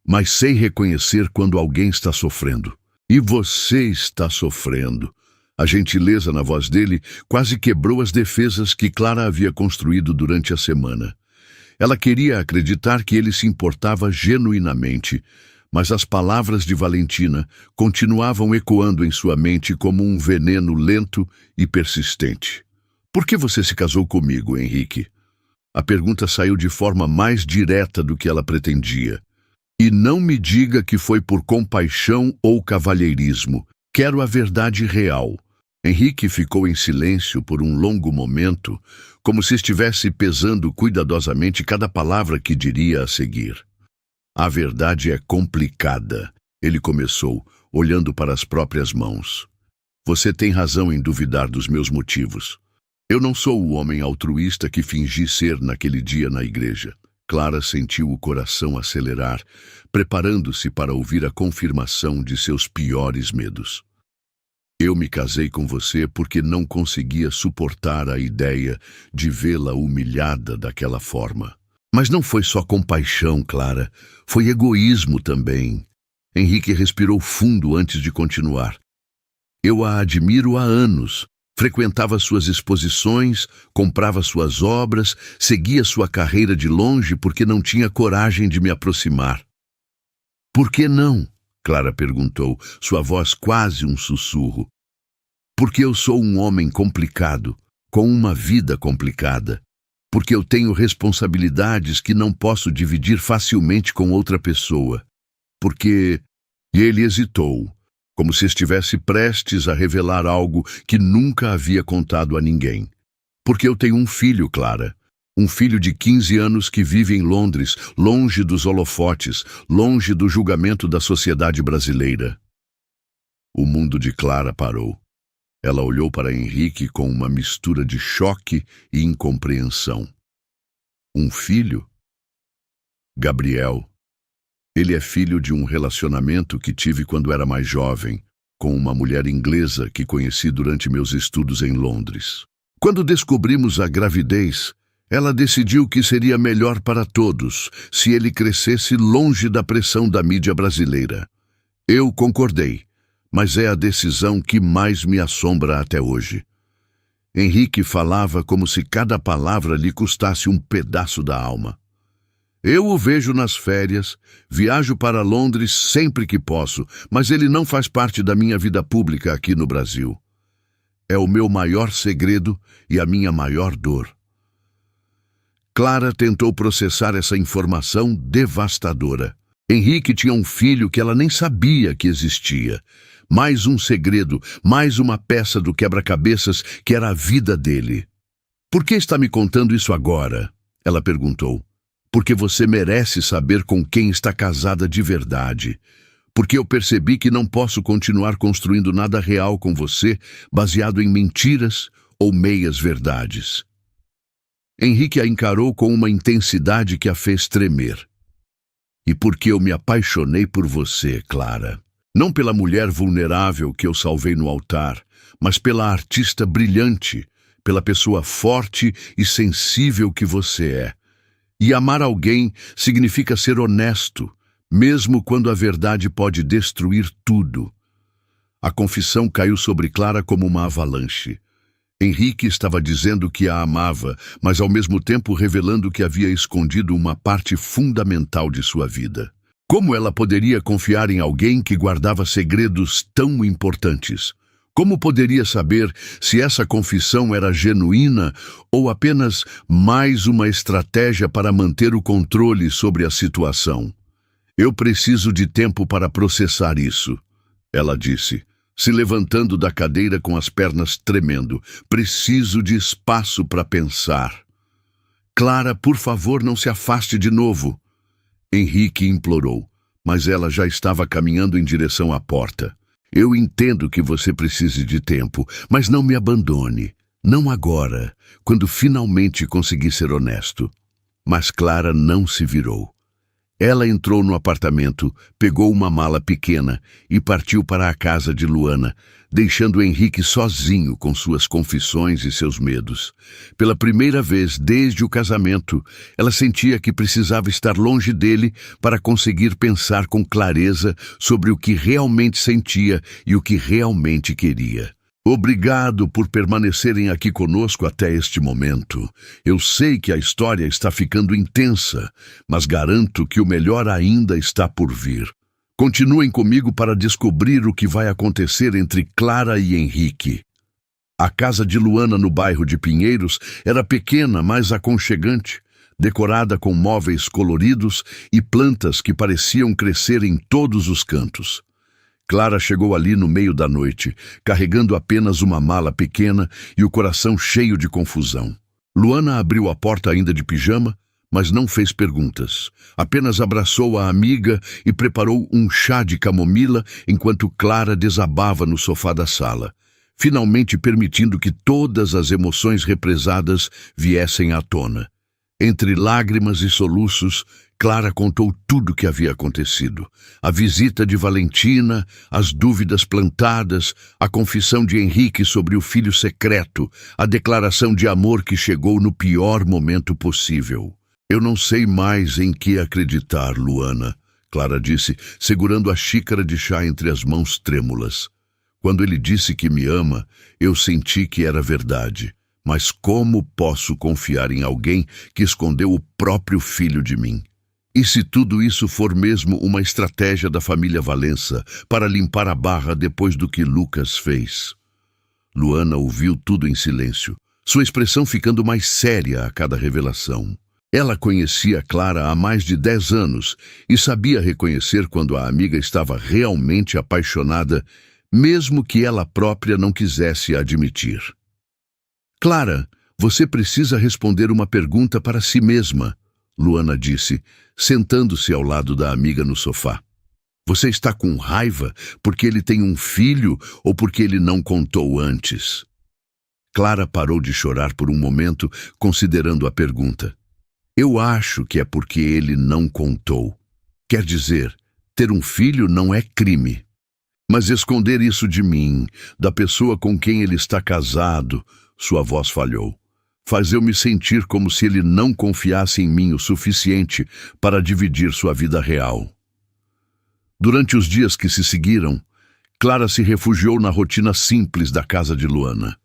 mas sei reconhecer quando alguém está sofrendo. E você está sofrendo. A gentileza na voz dele quase quebrou as defesas que Clara havia construído durante a semana. Ela queria acreditar que ele se importava genuinamente, mas as palavras de Valentina continuavam ecoando em sua mente como um veneno lento e persistente. Por que você se casou comigo, Henrique? A pergunta saiu de forma mais direta do que ela pretendia. E não me diga que foi por compaixão ou cavalheirismo. Quero a verdade real. Henrique ficou em silêncio por um longo momento, como se estivesse pesando cuidadosamente cada palavra que diria a seguir. A verdade é complicada, ele começou, olhando para as próprias mãos. Você tem razão em duvidar dos meus motivos. Eu não sou o homem altruísta que fingi ser naquele dia na igreja. Clara sentiu o coração acelerar, preparando-se para ouvir a confirmação de seus piores medos. Eu me casei com você porque não conseguia suportar a ideia de vê-la humilhada daquela forma. Mas não foi só compaixão, Clara. Foi egoísmo também. Henrique respirou fundo antes de continuar. Eu a admiro há anos. Frequentava suas exposições, comprava suas obras, seguia sua carreira de longe porque não tinha coragem de me aproximar. Por que não? Clara perguntou, sua voz quase um sussurro. Porque eu sou um homem complicado, com uma vida complicada. Porque eu tenho responsabilidades que não posso dividir facilmente com outra pessoa. Porque... E ele hesitou, como se estivesse prestes a revelar algo que nunca havia contado a ninguém. Porque eu tenho um filho, Clara. Um filho de 15 anos que vive em Londres, longe dos holofotes, longe do julgamento da sociedade brasileira. O mundo de Clara parou. Ela olhou para Henrique com uma mistura de choque e incompreensão. Um filho? Gabriel. Ele é filho de um relacionamento que tive quando era mais jovem, com uma mulher inglesa que conheci durante meus estudos em Londres. Quando descobrimos a gravidez, ela decidiu que seria melhor para todos se ele crescesse longe da pressão da mídia brasileira. Eu concordei, mas é a decisão que mais me assombra até hoje. Henrique falava como se cada palavra lhe custasse um pedaço da alma. Eu o vejo nas férias, viajo para Londres sempre que posso, mas ele não faz parte da minha vida pública aqui no Brasil. É o meu maior segredo e a minha maior dor. Clara tentou processar essa informação devastadora. Henrique tinha um filho que ela nem sabia que existia. Mais um segredo, mais uma peça do quebra-cabeças que era a vida dele. Por que está me contando isso agora? Ela perguntou. Porque você merece saber com quem está casada de verdade. Porque eu percebi que não posso continuar construindo nada real com você, baseado em mentiras ou meias-verdades. Henrique a encarou com uma intensidade que a fez tremer. E porque eu me apaixonei por você, Clara. Não pela mulher vulnerável que eu salvei no altar, mas pela artista brilhante, pela pessoa forte e sensível que você é. E amar alguém significa ser honesto, mesmo quando a verdade pode destruir tudo. A confissão caiu sobre Clara como uma avalanche. Henrique estava dizendo que a amava, mas ao mesmo tempo revelando que havia escondido uma parte fundamental de sua vida. Como ela poderia confiar em alguém que guardava segredos tão importantes? Como poderia saber se essa confissão era genuína ou apenas mais uma estratégia para manter o controle sobre a situação? Eu preciso de tempo para processar isso, ela disse, se levantando da cadeira com as pernas tremendo. Preciso de espaço para pensar. Clara, por favor, não se afaste de novo. Henrique implorou, mas ela já estava caminhando em direção à porta. Eu entendo que você precise de tempo, mas não me abandone. Não agora, quando finalmente conseguir ser honesto. Mas Clara não se virou. Ela entrou no apartamento, pegou uma mala pequena e partiu para a casa de Luana, deixando Henrique sozinho com suas confissões e seus medos. Pela primeira vez desde o casamento, ela sentia que precisava estar longe dele para conseguir pensar com clareza sobre o que realmente sentia e o que realmente queria. Obrigado por permanecerem aqui conosco até este momento. Eu sei que a história está ficando intensa, mas garanto que o melhor ainda está por vir. Continuem comigo para descobrir o que vai acontecer entre Clara e Henrique. A casa de Luana no bairro de Pinheiros era pequena, mas aconchegante. decorada com móveis coloridos e plantas que pareciam crescer em todos os cantos. Clara chegou ali no meio da noite, carregando apenas uma mala pequena e o coração cheio de confusão. Luana abriu a porta ainda de pijama, mas não fez perguntas. Apenas abraçou a amiga e preparou um chá de camomila enquanto Clara desabava no sofá da sala, finalmente permitindo que todas as emoções represadas viessem à tona. Entre lágrimas e soluços, Clara contou tudo o que havia acontecido. A visita de Valentina, as dúvidas plantadas, a confissão de Henrique sobre o filho secreto, a declaração de amor que chegou no pior momento possível. Eu não sei mais em que acreditar, Luana, Clara disse, segurando a xícara de chá entre as mãos trêmulas. Quando ele disse que me ama, eu senti que era verdade. Mas como posso confiar em alguém que escondeu o próprio filho de mim? E se tudo isso for mesmo uma estratégia da família Valença para limpar a barra depois do que Lucas fez? Luana ouviu tudo em silêncio, sua expressão ficando mais séria a cada revelação. Ela conhecia Clara há mais de 10 anos e sabia reconhecer quando a amiga estava realmente apaixonada, mesmo que ela própria não quisesse admitir. Clara, você precisa responder uma pergunta para si mesma, Luana disse, sentando-se ao lado da amiga no sofá. Você está com raiva porque ele tem um filho ou porque ele não contou antes? Clara parou de chorar por um momento, considerando a pergunta. Eu acho que é porque ele não contou. Quer dizer, ter um filho não é crime. Mas esconder isso de mim, da pessoa com quem ele está casado, sua voz falhou. Faz eu me sentir como se ele não confiasse em mim o suficiente para dividir sua vida real. Durante os dias que se seguiram, Clara se refugiou na rotina simples da casa de Luana.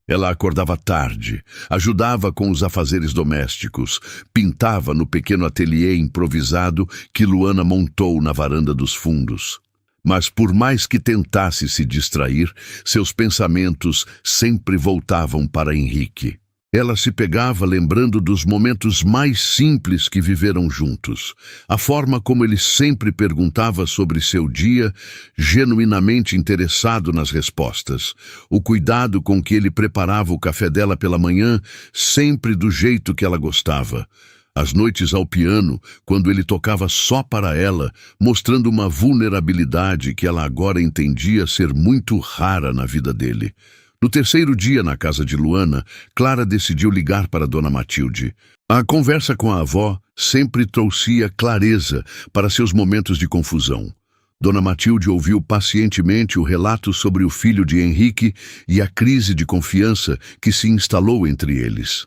Ela acordava tarde, ajudava com os afazeres domésticos, pintava no pequeno ateliê improvisado que Luana montou na varanda dos fundos. Mas por mais que tentasse se distrair, seus pensamentos sempre voltavam para Henrique. Ela se pegava lembrando dos momentos mais simples que viveram juntos. A forma como ele sempre perguntava sobre seu dia, genuinamente interessado nas respostas. O cuidado com que ele preparava o café dela pela manhã, sempre do jeito que ela gostava. As noites ao piano, quando ele tocava só para ela, mostrando uma vulnerabilidade que ela agora entendia ser muito rara na vida dele. No terceiro dia na casa de Luana, Clara decidiu ligar para Dona Matilde. A conversa com a avó sempre trouxe clareza para seus momentos de confusão. Dona Matilde ouviu pacientemente o relato sobre o filho de Henrique e a crise de confiança que se instalou entre eles.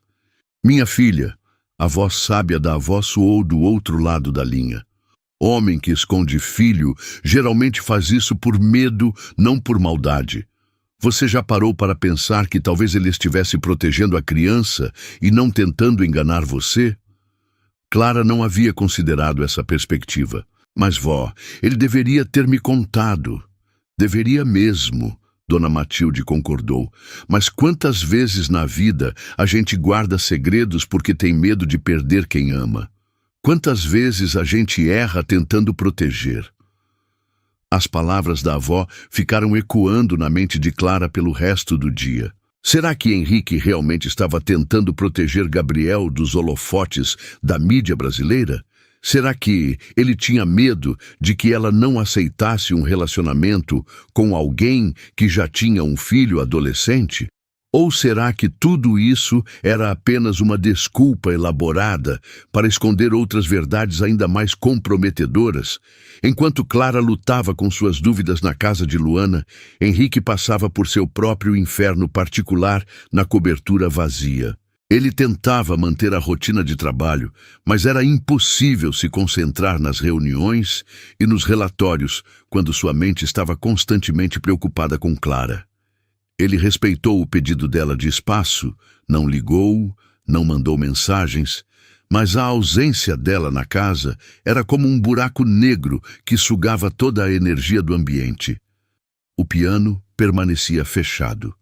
Minha filha, a voz sábia da avó soou do outro lado da linha. Homem que esconde filho geralmente faz isso por medo, não por maldade. Você já parou para pensar que talvez ele estivesse protegendo a criança e não tentando enganar você? Clara não havia considerado essa perspectiva. Mas, vó, ele deveria ter me contado. Deveria mesmo, Dona Matilde concordou. Mas quantas vezes na vida a gente guarda segredos porque tem medo de perder quem ama? Quantas vezes a gente erra tentando proteger? As palavras da avó ficaram ecoando na mente de Clara pelo resto do dia. Será que Henrique realmente estava tentando proteger Gabriel dos holofotes da mídia brasileira? Será que ele tinha medo de que ela não aceitasse um relacionamento com alguém que já tinha um filho adolescente? Ou será que tudo isso era apenas uma desculpa elaborada para esconder outras verdades ainda mais comprometedoras? Enquanto Clara lutava com suas dúvidas na casa de Luana, Henrique passava por seu próprio inferno particular na cobertura vazia. Ele tentava manter a rotina de trabalho, mas era impossível se concentrar nas reuniões e nos relatórios quando sua mente estava constantemente preocupada com Clara. Ele respeitou o pedido dela de espaço, não ligou, não mandou mensagens, mas a ausência dela na casa era como um buraco negro que sugava toda a energia do ambiente. O piano permanecia fechado.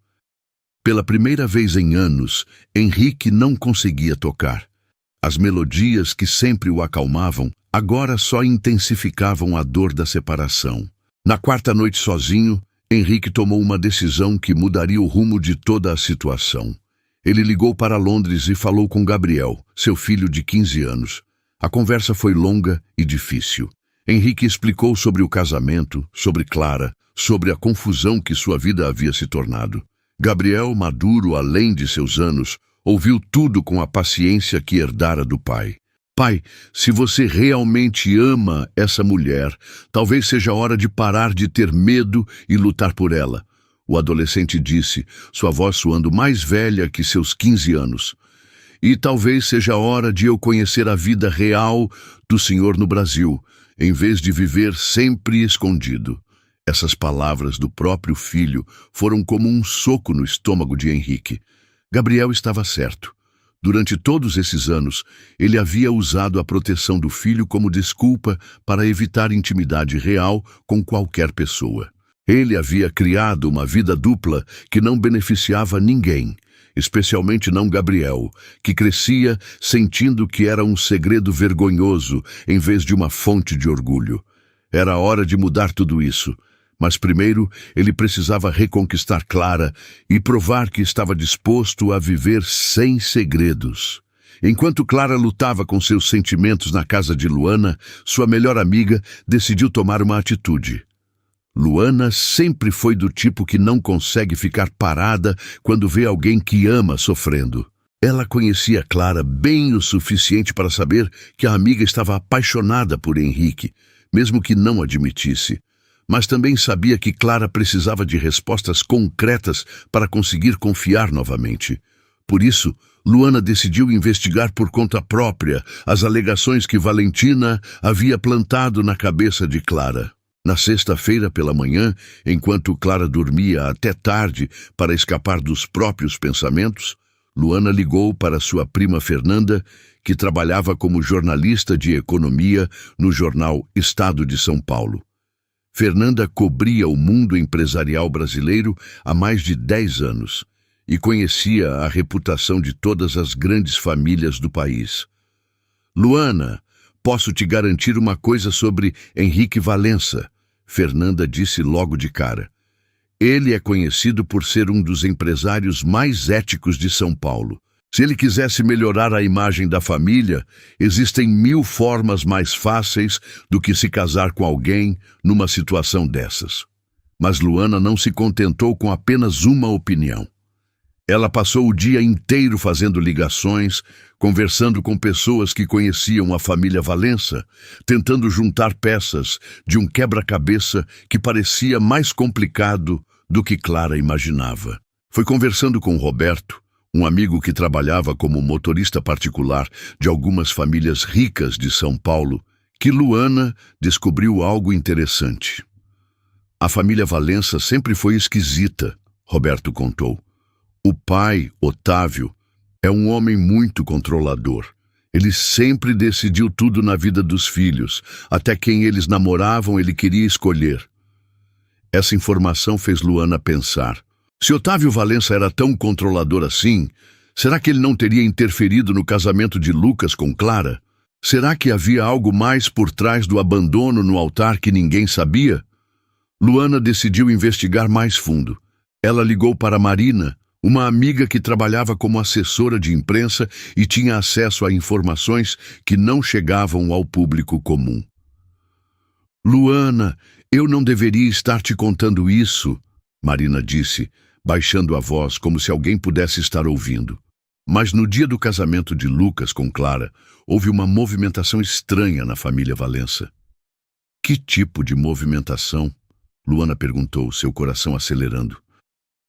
Pela primeira vez em anos, Henrique não conseguia tocar. As melodias que sempre o acalmavam, agora só intensificavam a dor da separação. Na quarta noite sozinho, Henrique tomou uma decisão que mudaria o rumo de toda a situação. Ele ligou para Londres e falou com Gabriel, seu filho de 15 anos. A conversa foi longa e difícil. Henrique explicou sobre o casamento, sobre Clara, sobre a confusão que sua vida havia se tornado. Gabriel, maduro além de seus anos, ouviu tudo com a paciência que herdara do pai. Pai, se você realmente ama essa mulher, talvez seja hora de parar de ter medo e lutar por ela. O adolescente disse, sua voz soando mais velha que seus 15 anos. E talvez seja hora de eu conhecer a vida real do Senhor no Brasil, em vez de viver sempre escondido. Essas palavras do próprio filho foram como um soco no estômago de Henrique. Gabriel estava certo. Durante todos esses anos, ele havia usado a proteção do filho como desculpa para evitar intimidade real com qualquer pessoa. Ele havia criado uma vida dupla que não beneficiava ninguém, especialmente não Gabriel, que crescia sentindo que era um segredo vergonhoso em vez de uma fonte de orgulho. Era hora de mudar tudo isso. Mas primeiro ele precisava reconquistar Clara e provar que estava disposto a viver sem segredos. Enquanto Clara lutava com seus sentimentos na casa de Luana, sua melhor amiga decidiu tomar uma atitude. Luana sempre foi do tipo que não consegue ficar parada quando vê alguém que ama sofrendo. Ela conhecia Clara bem o suficiente para saber que a amiga estava apaixonada por Henrique, mesmo que não admitisse. Mas também sabia que Clara precisava de respostas concretas para conseguir confiar novamente. Por isso, Luana decidiu investigar por conta própria as alegações que Valentina havia plantado na cabeça de Clara. Na sexta-feira pela manhã, enquanto Clara dormia até tarde para escapar dos próprios pensamentos, Luana ligou para sua prima Fernanda, que trabalhava como jornalista de economia no jornal Estado de São Paulo. Fernanda cobria o mundo empresarial brasileiro há mais de 10 anos e conhecia a reputação de todas as grandes famílias do país. Luana, posso te garantir uma coisa sobre Henrique Valença, Fernanda disse logo de cara. Ele é conhecido por ser um dos empresários mais éticos de São Paulo. Se ele quisesse melhorar a imagem da família, existem 1000 formas mais fáceis do que se casar com alguém numa situação dessas. Mas Luana não se contentou com apenas uma opinião. Ela passou o dia inteiro fazendo ligações, conversando com pessoas que conheciam a família Valença, tentando juntar peças de um quebra-cabeça que parecia mais complicado do que Clara imaginava. Foi conversando com Roberto, um amigo que trabalhava como motorista particular de algumas famílias ricas de São Paulo, que Luana descobriu algo interessante. A família Valença sempre foi esquisita, Roberto contou. O pai, Otávio, é um homem muito controlador. Ele sempre decidiu tudo na vida dos filhos, até quem eles namoravam ele queria escolher. Essa informação fez Luana pensar. Se Otávio Valença era tão controlador assim, será que ele não teria interferido no casamento de Lucas com Clara? Será que havia algo mais por trás do abandono no altar que ninguém sabia? Luana decidiu investigar mais fundo. Ela ligou para Marina, uma amiga que trabalhava como assessora de imprensa e tinha acesso a informações que não chegavam ao público comum. Luana, eu não deveria estar te contando isso, Marina disse, baixando a voz como se alguém pudesse estar ouvindo. Mas no dia do casamento de Lucas com Clara, houve uma movimentação estranha na família Valença. Que tipo de movimentação? Luana perguntou, seu coração acelerando.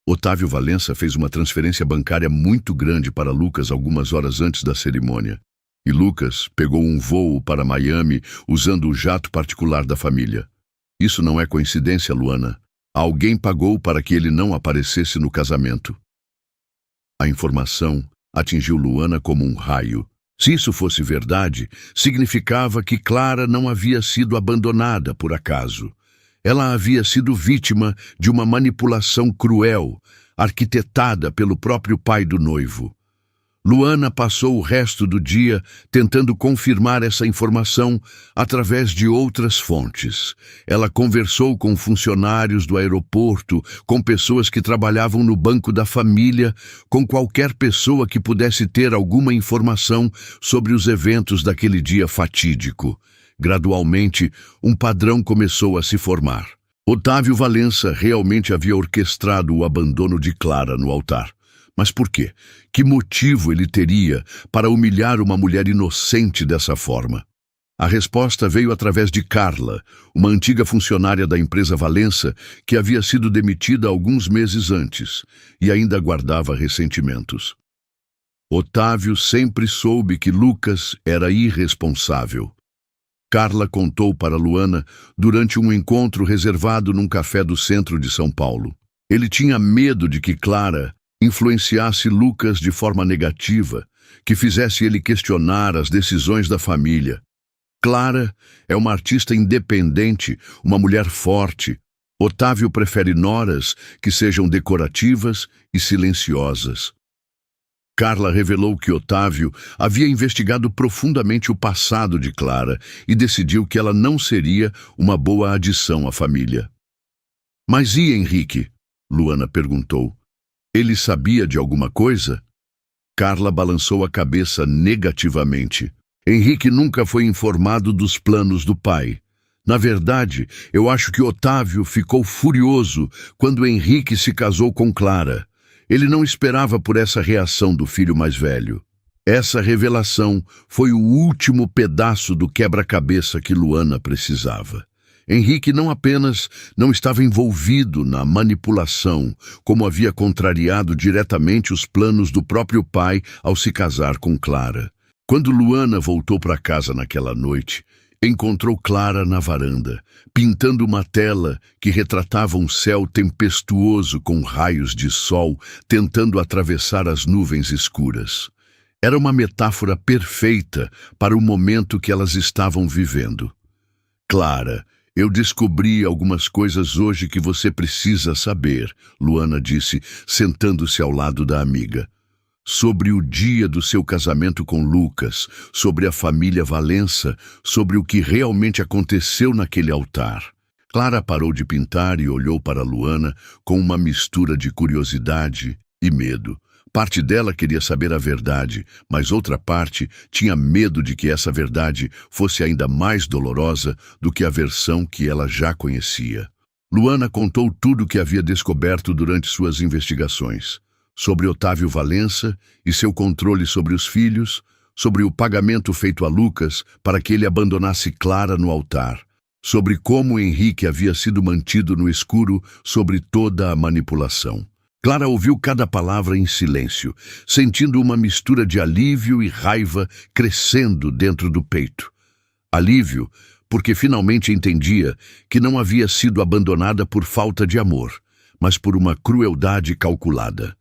Otávio Valença fez uma transferência bancária muito grande para Lucas algumas horas antes da cerimônia. E Lucas pegou um voo para Miami usando o jato particular da família. Isso não é coincidência, Luana. Alguém pagou para que ele não aparecesse no casamento. A informação atingiu Luana como um raio. Se isso fosse verdade, significava que Clara não havia sido abandonada por acaso. Ela havia sido vítima de uma manipulação cruel, arquitetada pelo próprio pai do noivo. Luana passou o resto do dia tentando confirmar essa informação através de outras fontes. Ela conversou com funcionários do aeroporto, com pessoas que trabalhavam no banco da família, com qualquer pessoa que pudesse ter alguma informação sobre os eventos daquele dia fatídico. Gradualmente, um padrão começou a se formar. Otávio Valença realmente havia orquestrado o abandono de Clara no altar. Mas por quê? Que motivo ele teria para humilhar uma mulher inocente dessa forma? A resposta veio através de Carla, uma antiga funcionária da empresa Valença que havia sido demitida alguns meses antes e ainda guardava ressentimentos. Otávio sempre soube que Lucas era irresponsável. Carla contou para Luana durante um encontro reservado num café do centro de São Paulo. Ele tinha medo de que Clara influenciasse Lucas de forma negativa, que fizesse ele questionar as decisões da família. Clara é uma artista independente, uma mulher forte. Otávio prefere noras que sejam decorativas e silenciosas. Carla revelou que Otávio havia investigado profundamente o passado de Clara e decidiu que ela não seria uma boa adição à família. Mas e Henrique? Luana perguntou. Ele sabia de alguma coisa? Carla balançou a cabeça negativamente. Henrique nunca foi informado dos planos do pai. Na verdade, eu acho que Otávio ficou furioso quando Henrique se casou com Clara. Ele não esperava por essa reação do filho mais velho. Essa revelação foi o último pedaço do quebra-cabeça que Luana precisava. Henrique não apenas não estava envolvido na manipulação, como havia contrariado diretamente os planos do próprio pai ao se casar com Clara. Quando Luana voltou para casa naquela noite, encontrou Clara na varanda, pintando uma tela que retratava um céu tempestuoso com raios de sol tentando atravessar as nuvens escuras. Era uma metáfora perfeita para o momento que elas estavam vivendo. Clara, eu descobri algumas coisas hoje que você precisa saber, Luana disse, sentando-se ao lado da amiga. Sobre o dia do seu casamento com Lucas, sobre a família Valença, sobre o que realmente aconteceu naquele altar. Clara parou de pintar e olhou para Luana com uma mistura de curiosidade e medo. Parte dela queria saber a verdade, mas outra parte tinha medo de que essa verdade fosse ainda mais dolorosa do que a versão que ela já conhecia. Luana contou tudo o que havia descoberto durante suas investigações. Sobre Otávio Valença e seu controle sobre os filhos, sobre o pagamento feito a Lucas para que ele abandonasse Clara no altar, sobre como Henrique havia sido mantido no escuro sobre toda a manipulação. Clara ouviu cada palavra em silêncio, sentindo uma mistura de alívio e raiva crescendo dentro do peito. Alívio, porque finalmente entendia que não havia sido abandonada por falta de amor, mas por uma crueldade calculada.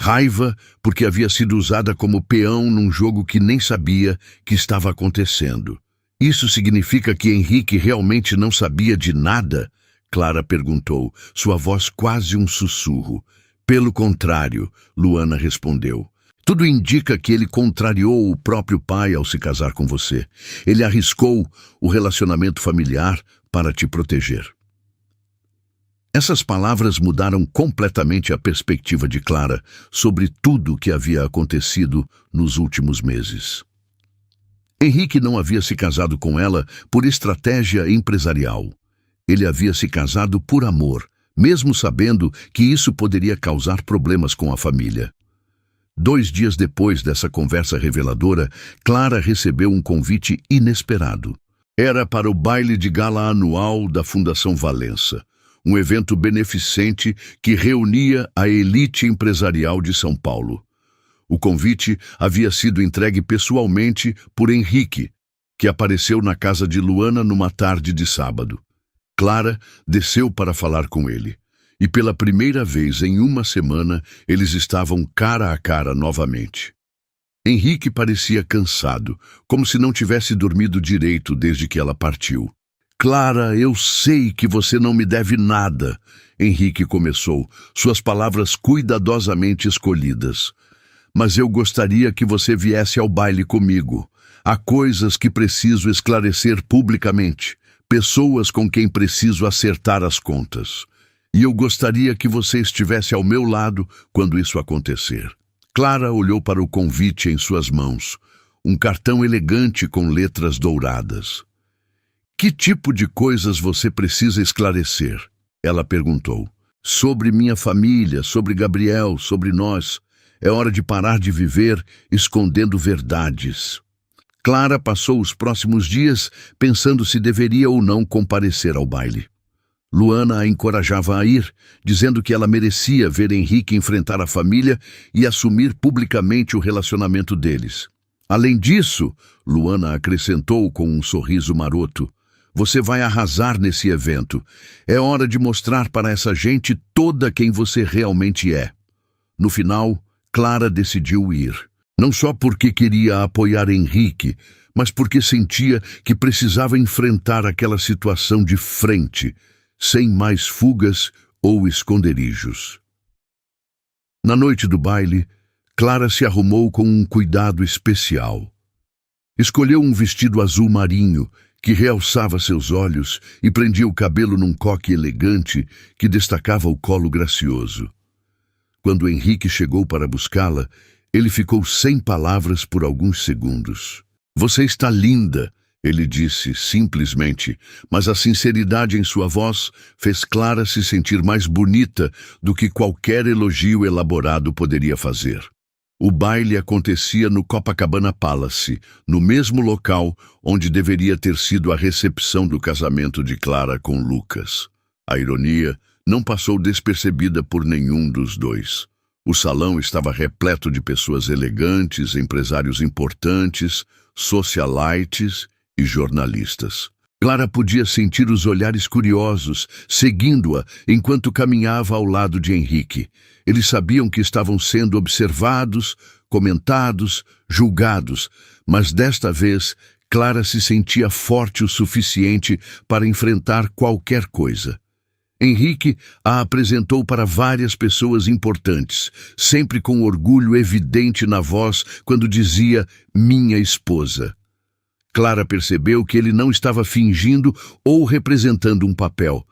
Raiva, porque havia sido usada como peão num jogo que nem sabia que estava acontecendo. Isso significa que Henrique realmente não sabia de nada? Clara perguntou, sua voz quase um sussurro. Pelo contrário, Luana respondeu. Tudo indica que ele contrariou o próprio pai ao se casar com você. Ele arriscou o relacionamento familiar para te proteger. Essas palavras mudaram completamente a perspectiva de Clara sobre tudo o que havia acontecido nos últimos meses. Henrique não havia se casado com ela por estratégia empresarial. Ele havia se casado por amor, mesmo sabendo que isso poderia causar problemas com a família. 2 dias depois dessa conversa reveladora, Clara recebeu um convite inesperado. Era para o baile de gala anual da Fundação Valença, um evento beneficente que reunia a elite empresarial de São Paulo. O convite havia sido entregue pessoalmente por Henrique, que apareceu na casa de Luana numa tarde de sábado. Clara desceu para falar com ele, e pela primeira vez em uma semana eles estavam cara a cara novamente. Henrique parecia cansado, como se não tivesse dormido direito desde que ela partiu. Clara, eu sei que você não me deve nada, Henrique começou, suas palavras cuidadosamente escolhidas. mas eu gostaria que você viesse ao baile comigo. Há coisas que preciso esclarecer publicamente, pessoas com quem preciso acertar as contas. E eu gostaria que você estivesse ao meu lado quando isso acontecer. Clara olhou para o convite em suas mãos, um cartão elegante com letras douradas. Que tipo de coisas você precisa esclarecer? Ela perguntou. Sobre minha família, sobre Gabriel, sobre nós. É hora de parar de viver escondendo verdades. Clara passou os próximos dias pensando se deveria ou não comparecer ao baile. Luana a encorajava a ir, dizendo que ela merecia ver Henrique enfrentar a família e assumir publicamente o relacionamento deles. Além disso, Luana acrescentou com um sorriso maroto, você vai arrasar nesse evento. É hora de mostrar para essa gente toda quem você realmente é. No final, Clara decidiu ir. Não só porque queria apoiar Henrique, mas porque sentia que precisava enfrentar aquela situação de frente, sem mais fugas ou esconderijos. Na noite do baile, Clara se arrumou com um cuidado especial. Escolheu um vestido azul marinho, que realçava seus olhos e prendia o cabelo num coque elegante que destacava o colo gracioso. Quando Henrique chegou para buscá-la, ele ficou sem palavras por alguns segundos. Você está linda, ele disse simplesmente, mas a sinceridade em sua voz fez Clara se sentir mais bonita do que qualquer elogio elaborado poderia fazer. O baile acontecia no Copacabana Palace, no mesmo local onde deveria ter sido a recepção do casamento de Clara com Lucas. A ironia não passou despercebida por nenhum dos dois. O salão estava repleto de pessoas elegantes, empresários importantes, socialites e jornalistas. Clara podia sentir os olhares curiosos, seguindo-a enquanto caminhava ao lado de Henrique. Eles sabiam que estavam sendo observados, comentados, julgados, mas desta vez Clara se sentia forte o suficiente para enfrentar qualquer coisa. Henrique a apresentou para várias pessoas importantes, sempre com orgulho evidente na voz quando dizia minha esposa. Clara percebeu que ele não estava fingindo ou representando um papel.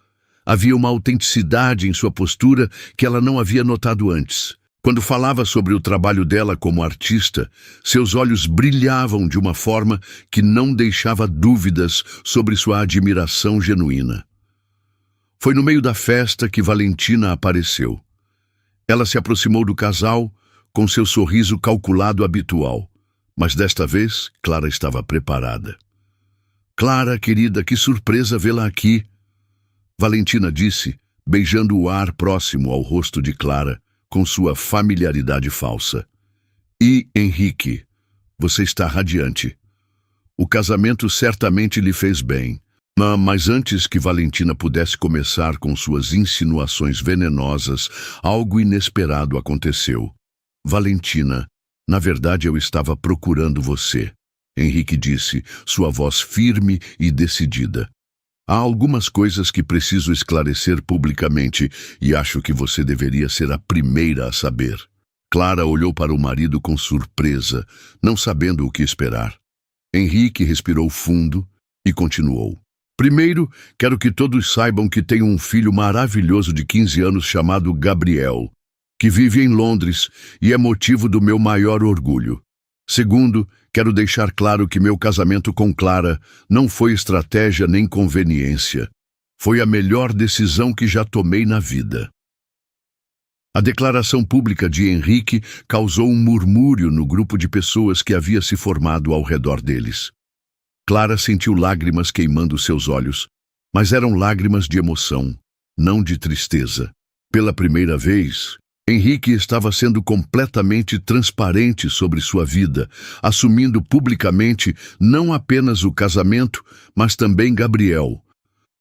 Havia uma autenticidade em sua postura que ela não havia notado antes. Quando falava sobre o trabalho dela como artista, seus olhos brilhavam de uma forma que não deixava dúvidas sobre sua admiração genuína. Foi no meio da festa que Valentina apareceu. Ela se aproximou do casal com seu sorriso calculado habitual, mas desta vez Clara estava preparada. Clara, querida, que surpresa vê-la aqui! Valentina disse, beijando o ar próximo ao rosto de Clara, com sua familiaridade falsa. E, Henrique, você está radiante. O casamento certamente lhe fez bem. Mas antes que Valentina pudesse começar com suas insinuações venenosas, algo inesperado aconteceu. Valentina, na verdade eu estava procurando você. Henrique disse, sua voz firme e decidida. Há algumas coisas que preciso esclarecer publicamente e acho que você deveria ser a primeira a saber. Clara olhou para o marido com surpresa, não sabendo o que esperar. Henrique respirou fundo e continuou. Primeiro, quero que todos saibam que tenho um filho maravilhoso de 15 anos chamado Gabriel, que vive em Londres e é motivo do meu maior orgulho. Segundo, quero deixar claro que meu casamento com Clara não foi estratégia nem conveniência. Foi a melhor decisão que já tomei na vida. A declaração pública de Henrique causou um murmúrio no grupo de pessoas que havia se formado ao redor deles. Clara sentiu lágrimas queimando seus olhos, mas eram lágrimas de emoção, não de tristeza. Pela primeira vez, Henrique estava sendo completamente transparente sobre sua vida, assumindo publicamente não apenas o casamento, mas também Gabriel.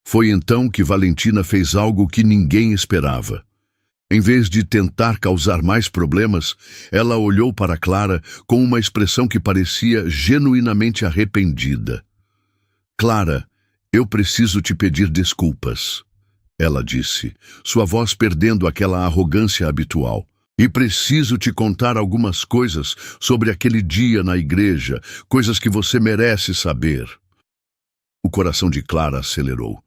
Foi então que Valentina fez algo que ninguém esperava. Em vez de tentar causar mais problemas, ela olhou para Clara com uma expressão que parecia genuinamente arrependida. Clara, eu preciso te pedir desculpas, ela disse, sua voz perdendo aquela arrogância habitual. E preciso te contar algumas coisas sobre aquele dia na igreja, coisas que você merece saber. O coração de Clara acelerou.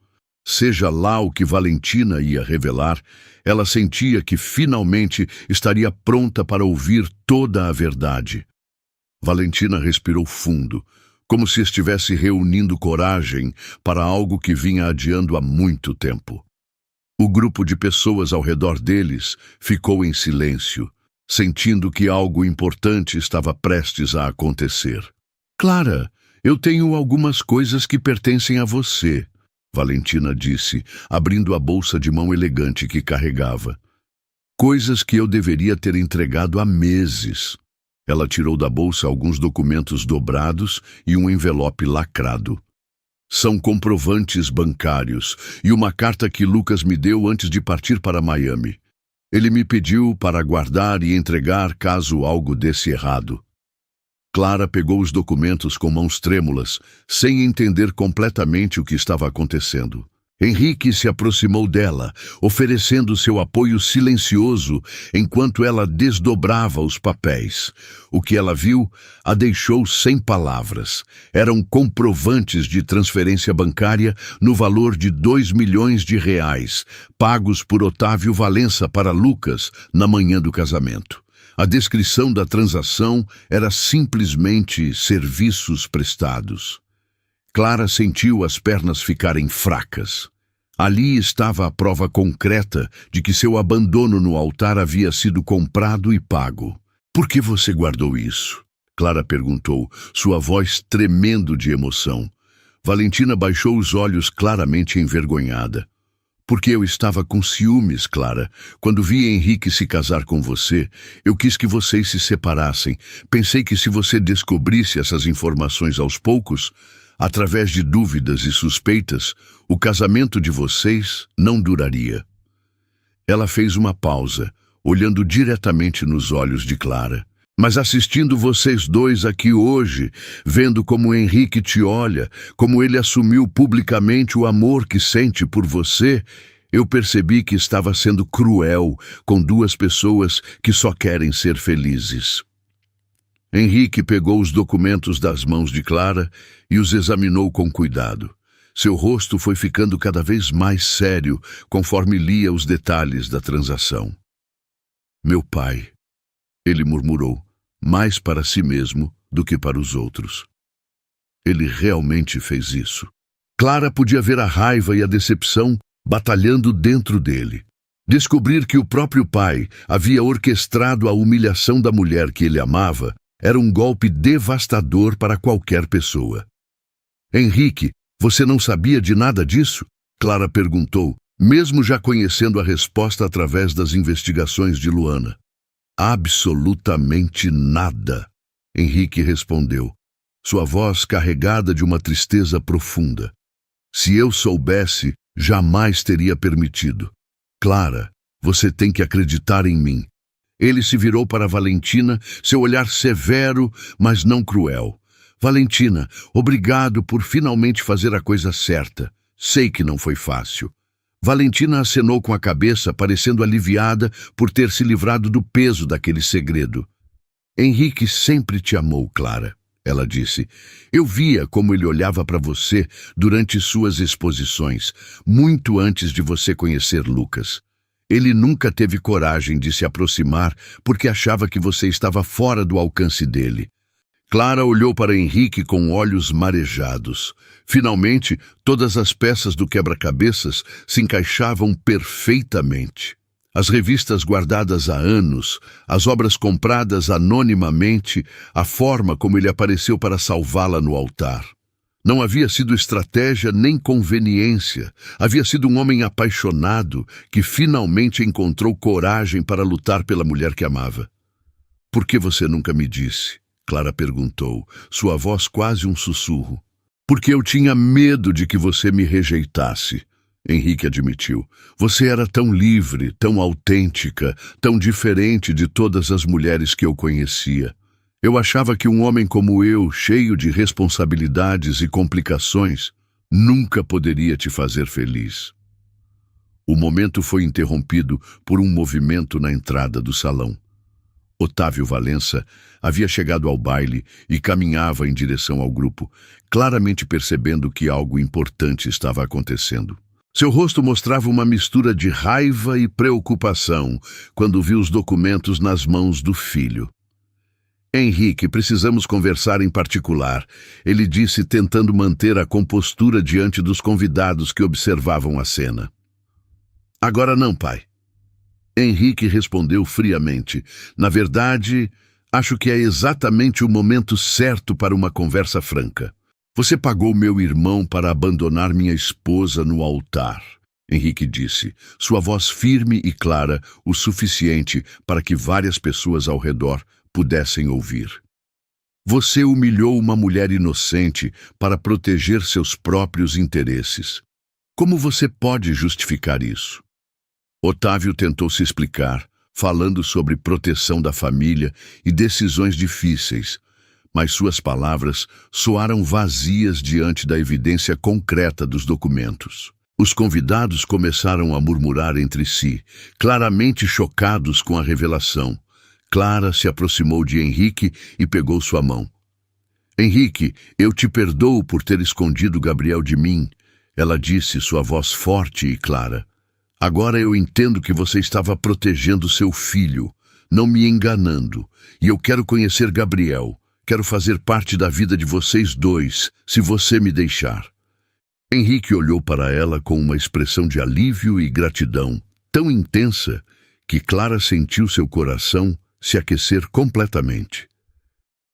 Seja lá o que Valentina ia revelar, ela sentia que finalmente estaria pronta para ouvir toda a verdade. Valentina respirou fundo, como se estivesse reunindo coragem para algo que vinha adiando há muito tempo. O grupo de pessoas ao redor deles ficou em silêncio, sentindo que algo importante estava prestes a acontecer. Clara, eu tenho algumas coisas que pertencem a você, Valentina disse, abrindo a bolsa de mão elegante que carregava. Coisas que eu deveria ter entregado há meses. Ela tirou da bolsa alguns documentos dobrados e um envelope lacrado. São comprovantes bancários e uma carta que Lucas me deu antes de partir para Miami. Ele me pediu para guardar e entregar caso algo desse errado. Clara pegou os documentos com mãos trêmulas, sem entender completamente o que estava acontecendo. Henrique se aproximou dela, oferecendo seu apoio silencioso enquanto ela desdobrava os papéis. O que ela viu a deixou sem palavras. Eram comprovantes de transferência bancária no valor de R$ 2 milhões, pagos por Otávio Valença para Lucas na manhã do casamento. A descrição da transação era simplesmente serviços prestados. Clara sentiu as pernas ficarem fracas. Ali estava a prova concreta de que seu abandono no altar havia sido comprado e pago. Por que você guardou isso? Clara perguntou, sua voz tremendo de emoção. Valentina baixou os olhos claramente envergonhada. Porque eu estava com ciúmes, Clara. Quando vi Henrique se casar com você, eu quis que vocês se separassem. Pensei que se você descobrisse essas informações aos poucos, através de dúvidas e suspeitas, o casamento de vocês não duraria. Ela fez uma pausa, olhando diretamente nos olhos de Clara. Mas assistindo vocês dois aqui hoje, vendo como Henrique te olha, como ele assumiu publicamente o amor que sente por você, eu percebi que estava sendo cruel com duas pessoas que só querem ser felizes. Henrique pegou os documentos das mãos de Clara e os examinou com cuidado. Seu rosto foi ficando cada vez mais sério conforme lia os detalhes da transação. Meu pai, ele murmurou, mais para si mesmo do que para os outros. Ele realmente fez isso. Clara podia ver a raiva e a decepção batalhando dentro dele. Descobrir que o próprio pai havia orquestrado a humilhação da mulher que ele amava era um golpe devastador para qualquer pessoa. Henrique, você não sabia de nada disso? Clara perguntou, mesmo já conhecendo a resposta através das investigações de Luana. Absolutamente nada, Henrique respondeu, sua voz carregada de uma tristeza profunda. Se eu soubesse, jamais teria permitido. Clara, você tem que acreditar em mim. Ele se virou para Valentina, seu olhar severo, mas não cruel. Valentina, obrigado por finalmente fazer a coisa certa. Sei que não foi fácil. Valentina acenou com a cabeça, parecendo aliviada por ter se livrado do peso daquele segredo. Henrique sempre te amou, Clara, ela disse. Eu via como ele olhava para você durante suas exposições, muito antes de você conhecer Lucas. Ele nunca teve coragem de se aproximar porque achava que você estava fora do alcance dele. Clara olhou para Henrique com olhos marejados. Finalmente, todas as peças do quebra-cabeças se encaixavam perfeitamente. As revistas guardadas há anos, as obras compradas anonimamente, a forma como ele apareceu para salvá-la no altar. Não havia sido estratégia nem conveniência. Havia sido um homem apaixonado que finalmente encontrou coragem para lutar pela mulher que amava. Por que você nunca me disse? Clara perguntou, sua voz quase um sussurro. Porque eu tinha medo de que você me rejeitasse, Henrique admitiu. Você era tão livre, tão autêntica, tão diferente de todas as mulheres que eu conhecia. Eu achava que um homem como eu, cheio de responsabilidades e complicações, nunca poderia te fazer feliz. O momento foi interrompido por um movimento na entrada do salão. Otávio Valença havia chegado ao baile e caminhava em direção ao grupo, claramente percebendo que algo importante estava acontecendo. Seu rosto mostrava uma mistura de raiva e preocupação quando viu os documentos nas mãos do filho. Henrique, precisamos conversar em particular, ele disse, tentando manter a compostura diante dos convidados que observavam a cena. Agora não, pai. Henrique respondeu friamente. Na verdade, acho que é exatamente o momento certo para uma conversa franca. Você pagou meu irmão para abandonar minha esposa no altar, Henrique disse, sua voz firme e clara o suficiente para que várias pessoas ao redor pudessem ouvir. Você humilhou uma mulher inocente para proteger seus próprios interesses. Como você pode justificar isso? Otávio tentou se explicar, falando sobre proteção da família e decisões difíceis, mas suas palavras soaram vazias diante da evidência concreta dos documentos. Os convidados começaram a murmurar entre si, claramente chocados com a revelação. Clara se aproximou de Henrique e pegou sua mão. Henrique, eu te perdoo por ter escondido Gabriel de mim, ela disse, sua voz forte e clara. Agora eu entendo que você estava protegendo seu filho, não me enganando, e eu quero conhecer Gabriel. Quero fazer parte da vida de vocês dois, se você me deixar. Henrique olhou para ela com uma expressão de alívio e gratidão, tão intensa que Clara sentiu seu coração se aquecer completamente.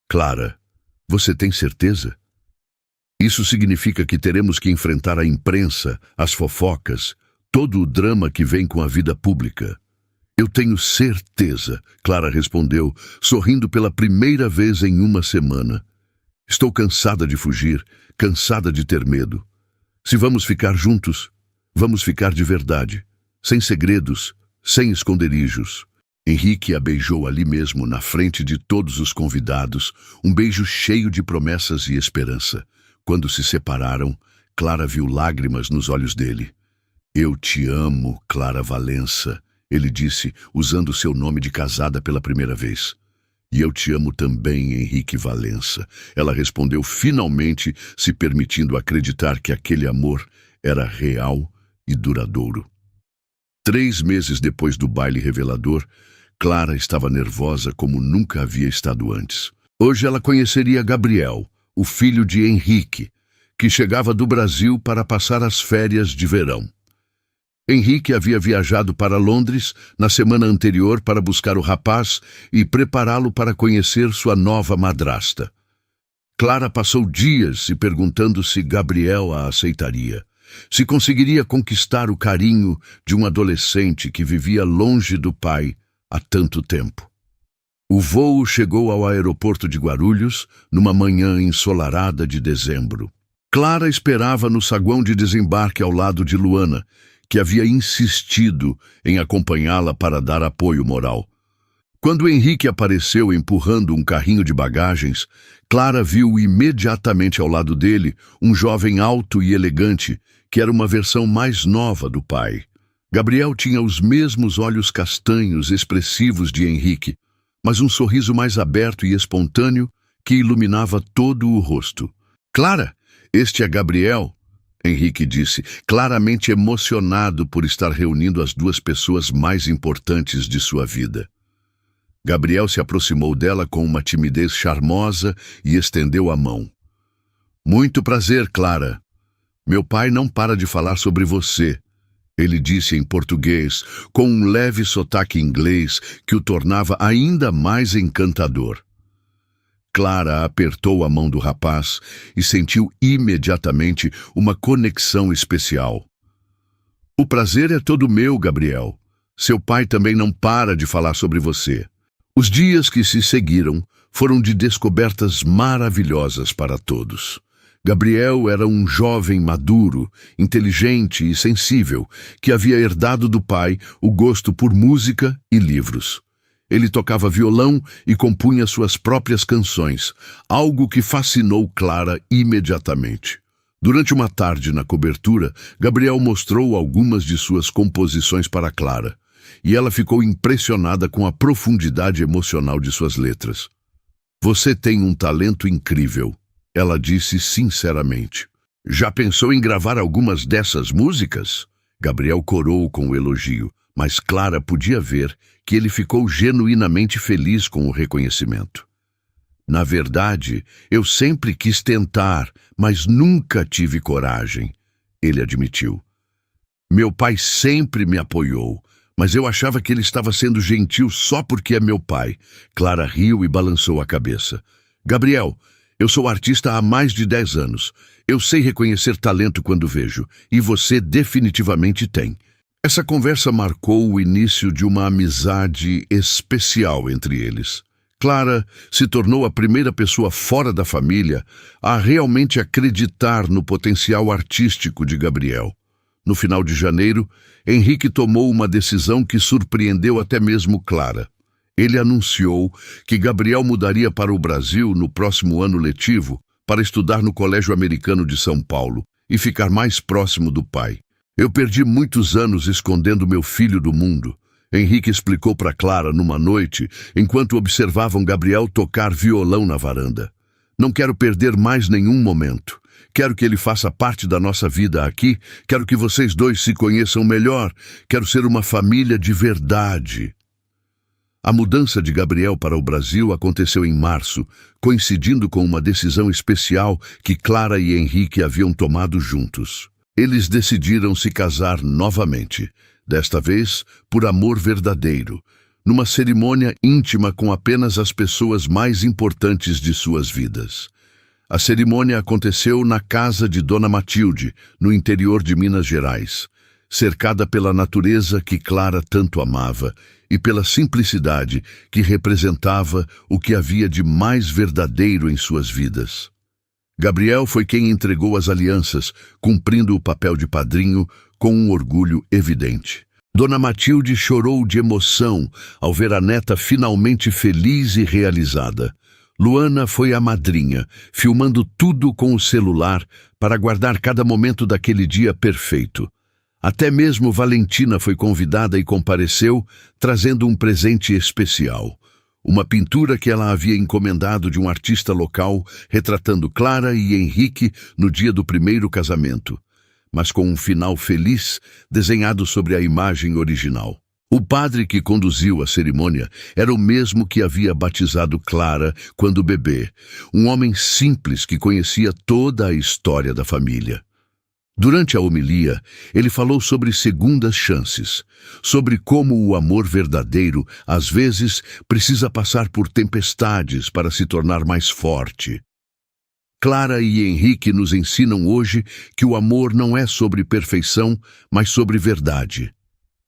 Clara, você tem certeza? Isso significa que teremos que enfrentar a imprensa, as fofocas, todo o drama que vem com a vida pública. Eu tenho certeza, Clara respondeu, sorrindo pela primeira vez em uma semana. Estou cansada de fugir, cansada de ter medo. Se vamos ficar juntos, vamos ficar de verdade, sem segredos, sem esconderijos. Henrique a beijou ali mesmo, na frente de todos os convidados, um beijo cheio de promessas e esperança. Quando se separaram, Clara viu lágrimas nos olhos dele. Eu te amo, Clara Valença, ele disse, usando seu nome de casada pela primeira vez. E eu te amo também, Henrique Valença. Ela respondeu finalmente, se permitindo acreditar que aquele amor era real e duradouro. 3 meses depois do baile revelador, Clara estava nervosa como nunca havia estado antes. Hoje ela conheceria Gabriel, o filho de Henrique, que chegava do Brasil para passar as férias de verão. Henrique havia viajado para Londres na semana anterior para buscar o rapaz e prepará-lo para conhecer sua nova madrasta. Clara passou dias se perguntando se Gabriel a aceitaria, se conseguiria conquistar o carinho de um adolescente que vivia longe do pai há tanto tempo. O voo chegou ao aeroporto de Guarulhos numa manhã ensolarada de dezembro. Clara esperava no saguão de desembarque ao lado de Luana, que havia insistido em acompanhá-la para dar apoio moral. Quando Henrique apareceu empurrando um carrinho de bagagens, Clara viu imediatamente ao lado dele um jovem alto e elegante, que era uma versão mais nova do pai. Gabriel tinha os mesmos olhos castanhos expressivos de Henrique, mas um sorriso mais aberto e espontâneo que iluminava todo o rosto. Clara, este é Gabriel, Henrique disse, claramente emocionado por estar reunindo as duas pessoas mais importantes de sua vida. Gabriel se aproximou dela com uma timidez charmosa e estendeu a mão. Muito prazer, Clara. Meu pai não para de falar sobre você, ele disse em português, com um leve sotaque inglês que o tornava ainda mais encantador. Clara apertou a mão do rapaz e sentiu imediatamente uma conexão especial. O prazer é todo meu, Gabriel. Seu pai também não para de falar sobre você. Os dias que se seguiram foram de descobertas maravilhosas para todos. Gabriel era um jovem maduro, inteligente e sensível, que havia herdado do pai o gosto por música e livros. Ele tocava violão e compunha suas próprias canções, algo que fascinou Clara imediatamente. Durante uma tarde na cobertura, Gabriel mostrou algumas de suas composições para Clara, e ela ficou impressionada com a profundidade emocional de suas letras. "Você tem um talento incrível", ela disse sinceramente. "Já pensou em gravar algumas dessas músicas?" Gabriel corou com o elogio, mas Clara podia ver que ele ficou genuinamente feliz com o reconhecimento. "Na verdade, eu sempre quis tentar, mas nunca tive coragem", ele admitiu. "Meu pai sempre me apoiou, mas eu achava que ele estava sendo gentil só porque é meu pai." Clara riu e balançou a cabeça. "Gabriel, eu sou artista há mais de 10 anos. Eu sei reconhecer talento quando vejo, e você definitivamente tem." Essa conversa marcou o início de uma amizade especial entre eles. Clara se tornou a primeira pessoa fora da família a realmente acreditar no potencial artístico de Gabriel. No final de janeiro, Henrique tomou uma decisão que surpreendeu até mesmo Clara. Ele anunciou que Gabriel mudaria para o Brasil no próximo ano letivo para estudar no Colégio Americano de São Paulo e ficar mais próximo do pai. "Eu perdi muitos anos escondendo meu filho do mundo", Henrique explicou para Clara numa noite, enquanto observavam Gabriel tocar violão na varanda. "Não quero perder mais nenhum momento. Quero que ele faça parte da nossa vida aqui. Quero que vocês dois se conheçam melhor. Quero ser uma família de verdade." A mudança de Gabriel para o Brasil aconteceu em março, coincidindo com uma decisão especial que Clara e Henrique haviam tomado juntos. Eles decidiram se casar novamente, desta vez por amor verdadeiro, numa cerimônia íntima com apenas as pessoas mais importantes de suas vidas. A cerimônia aconteceu na casa de Dona Matilde, no interior de Minas Gerais, cercada pela natureza que Clara tanto amava e pela simplicidade que representava o que havia de mais verdadeiro em suas vidas. Gabriel foi quem entregou as alianças, cumprindo o papel de padrinho com um orgulho evidente. Dona Matilde chorou de emoção ao ver a neta finalmente feliz e realizada. Luana foi a madrinha, filmando tudo com o celular para guardar cada momento daquele dia perfeito. Até mesmo Valentina foi convidada e compareceu, trazendo um presente especial. Uma pintura que ela havia encomendado de um artista local, retratando Clara e Henrique no dia do primeiro casamento, mas com um final feliz desenhado sobre a imagem original. O padre que conduziu a cerimônia era o mesmo que havia batizado Clara quando bebê, um homem simples que conhecia toda a história da família. Durante a homilia, ele falou sobre segundas chances, sobre como o amor verdadeiro, às vezes, precisa passar por tempestades para se tornar mais forte. Clara e Henrique nos ensinam hoje que o amor não é sobre perfeição, mas sobre verdade.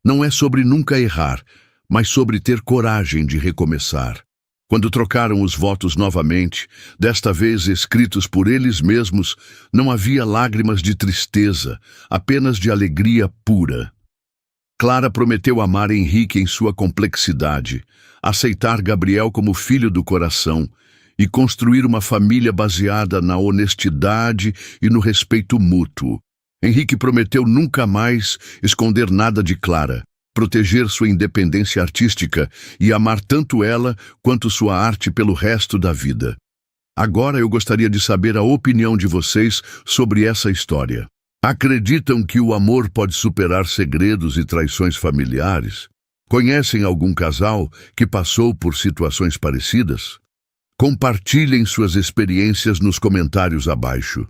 Não é sobre nunca errar, mas sobre ter coragem de recomeçar. Quando trocaram os votos novamente, desta vez escritos por eles mesmos, não havia lágrimas de tristeza, apenas de alegria pura. Clara prometeu amar Henrique em sua complexidade, aceitar Gabriel como filho do coração e construir uma família baseada na honestidade e no respeito mútuo. Henrique prometeu nunca mais esconder nada de Clara, proteger sua independência artística e amar tanto ela quanto sua arte pelo resto da vida. Agora eu gostaria de saber a opinião de vocês sobre essa história. Acreditam que o amor pode superar segredos e traições familiares? Conhecem algum casal que passou por situações parecidas? Compartilhem suas experiências nos comentários abaixo.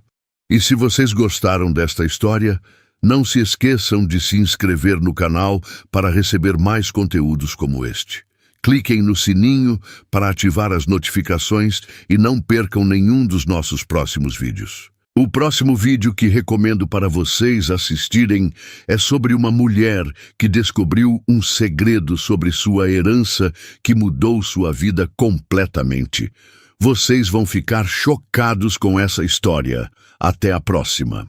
E se vocês gostaram desta história, não se esqueçam de se inscrever no canal para receber mais conteúdos como este. Cliquem no sininho para ativar as notificações e não percam nenhum dos nossos próximos vídeos. O próximo vídeo que recomendo para vocês assistirem é sobre uma mulher que descobriu um segredo sobre sua herança que mudou sua vida completamente. Vocês vão ficar chocados com essa história. Até a próxima!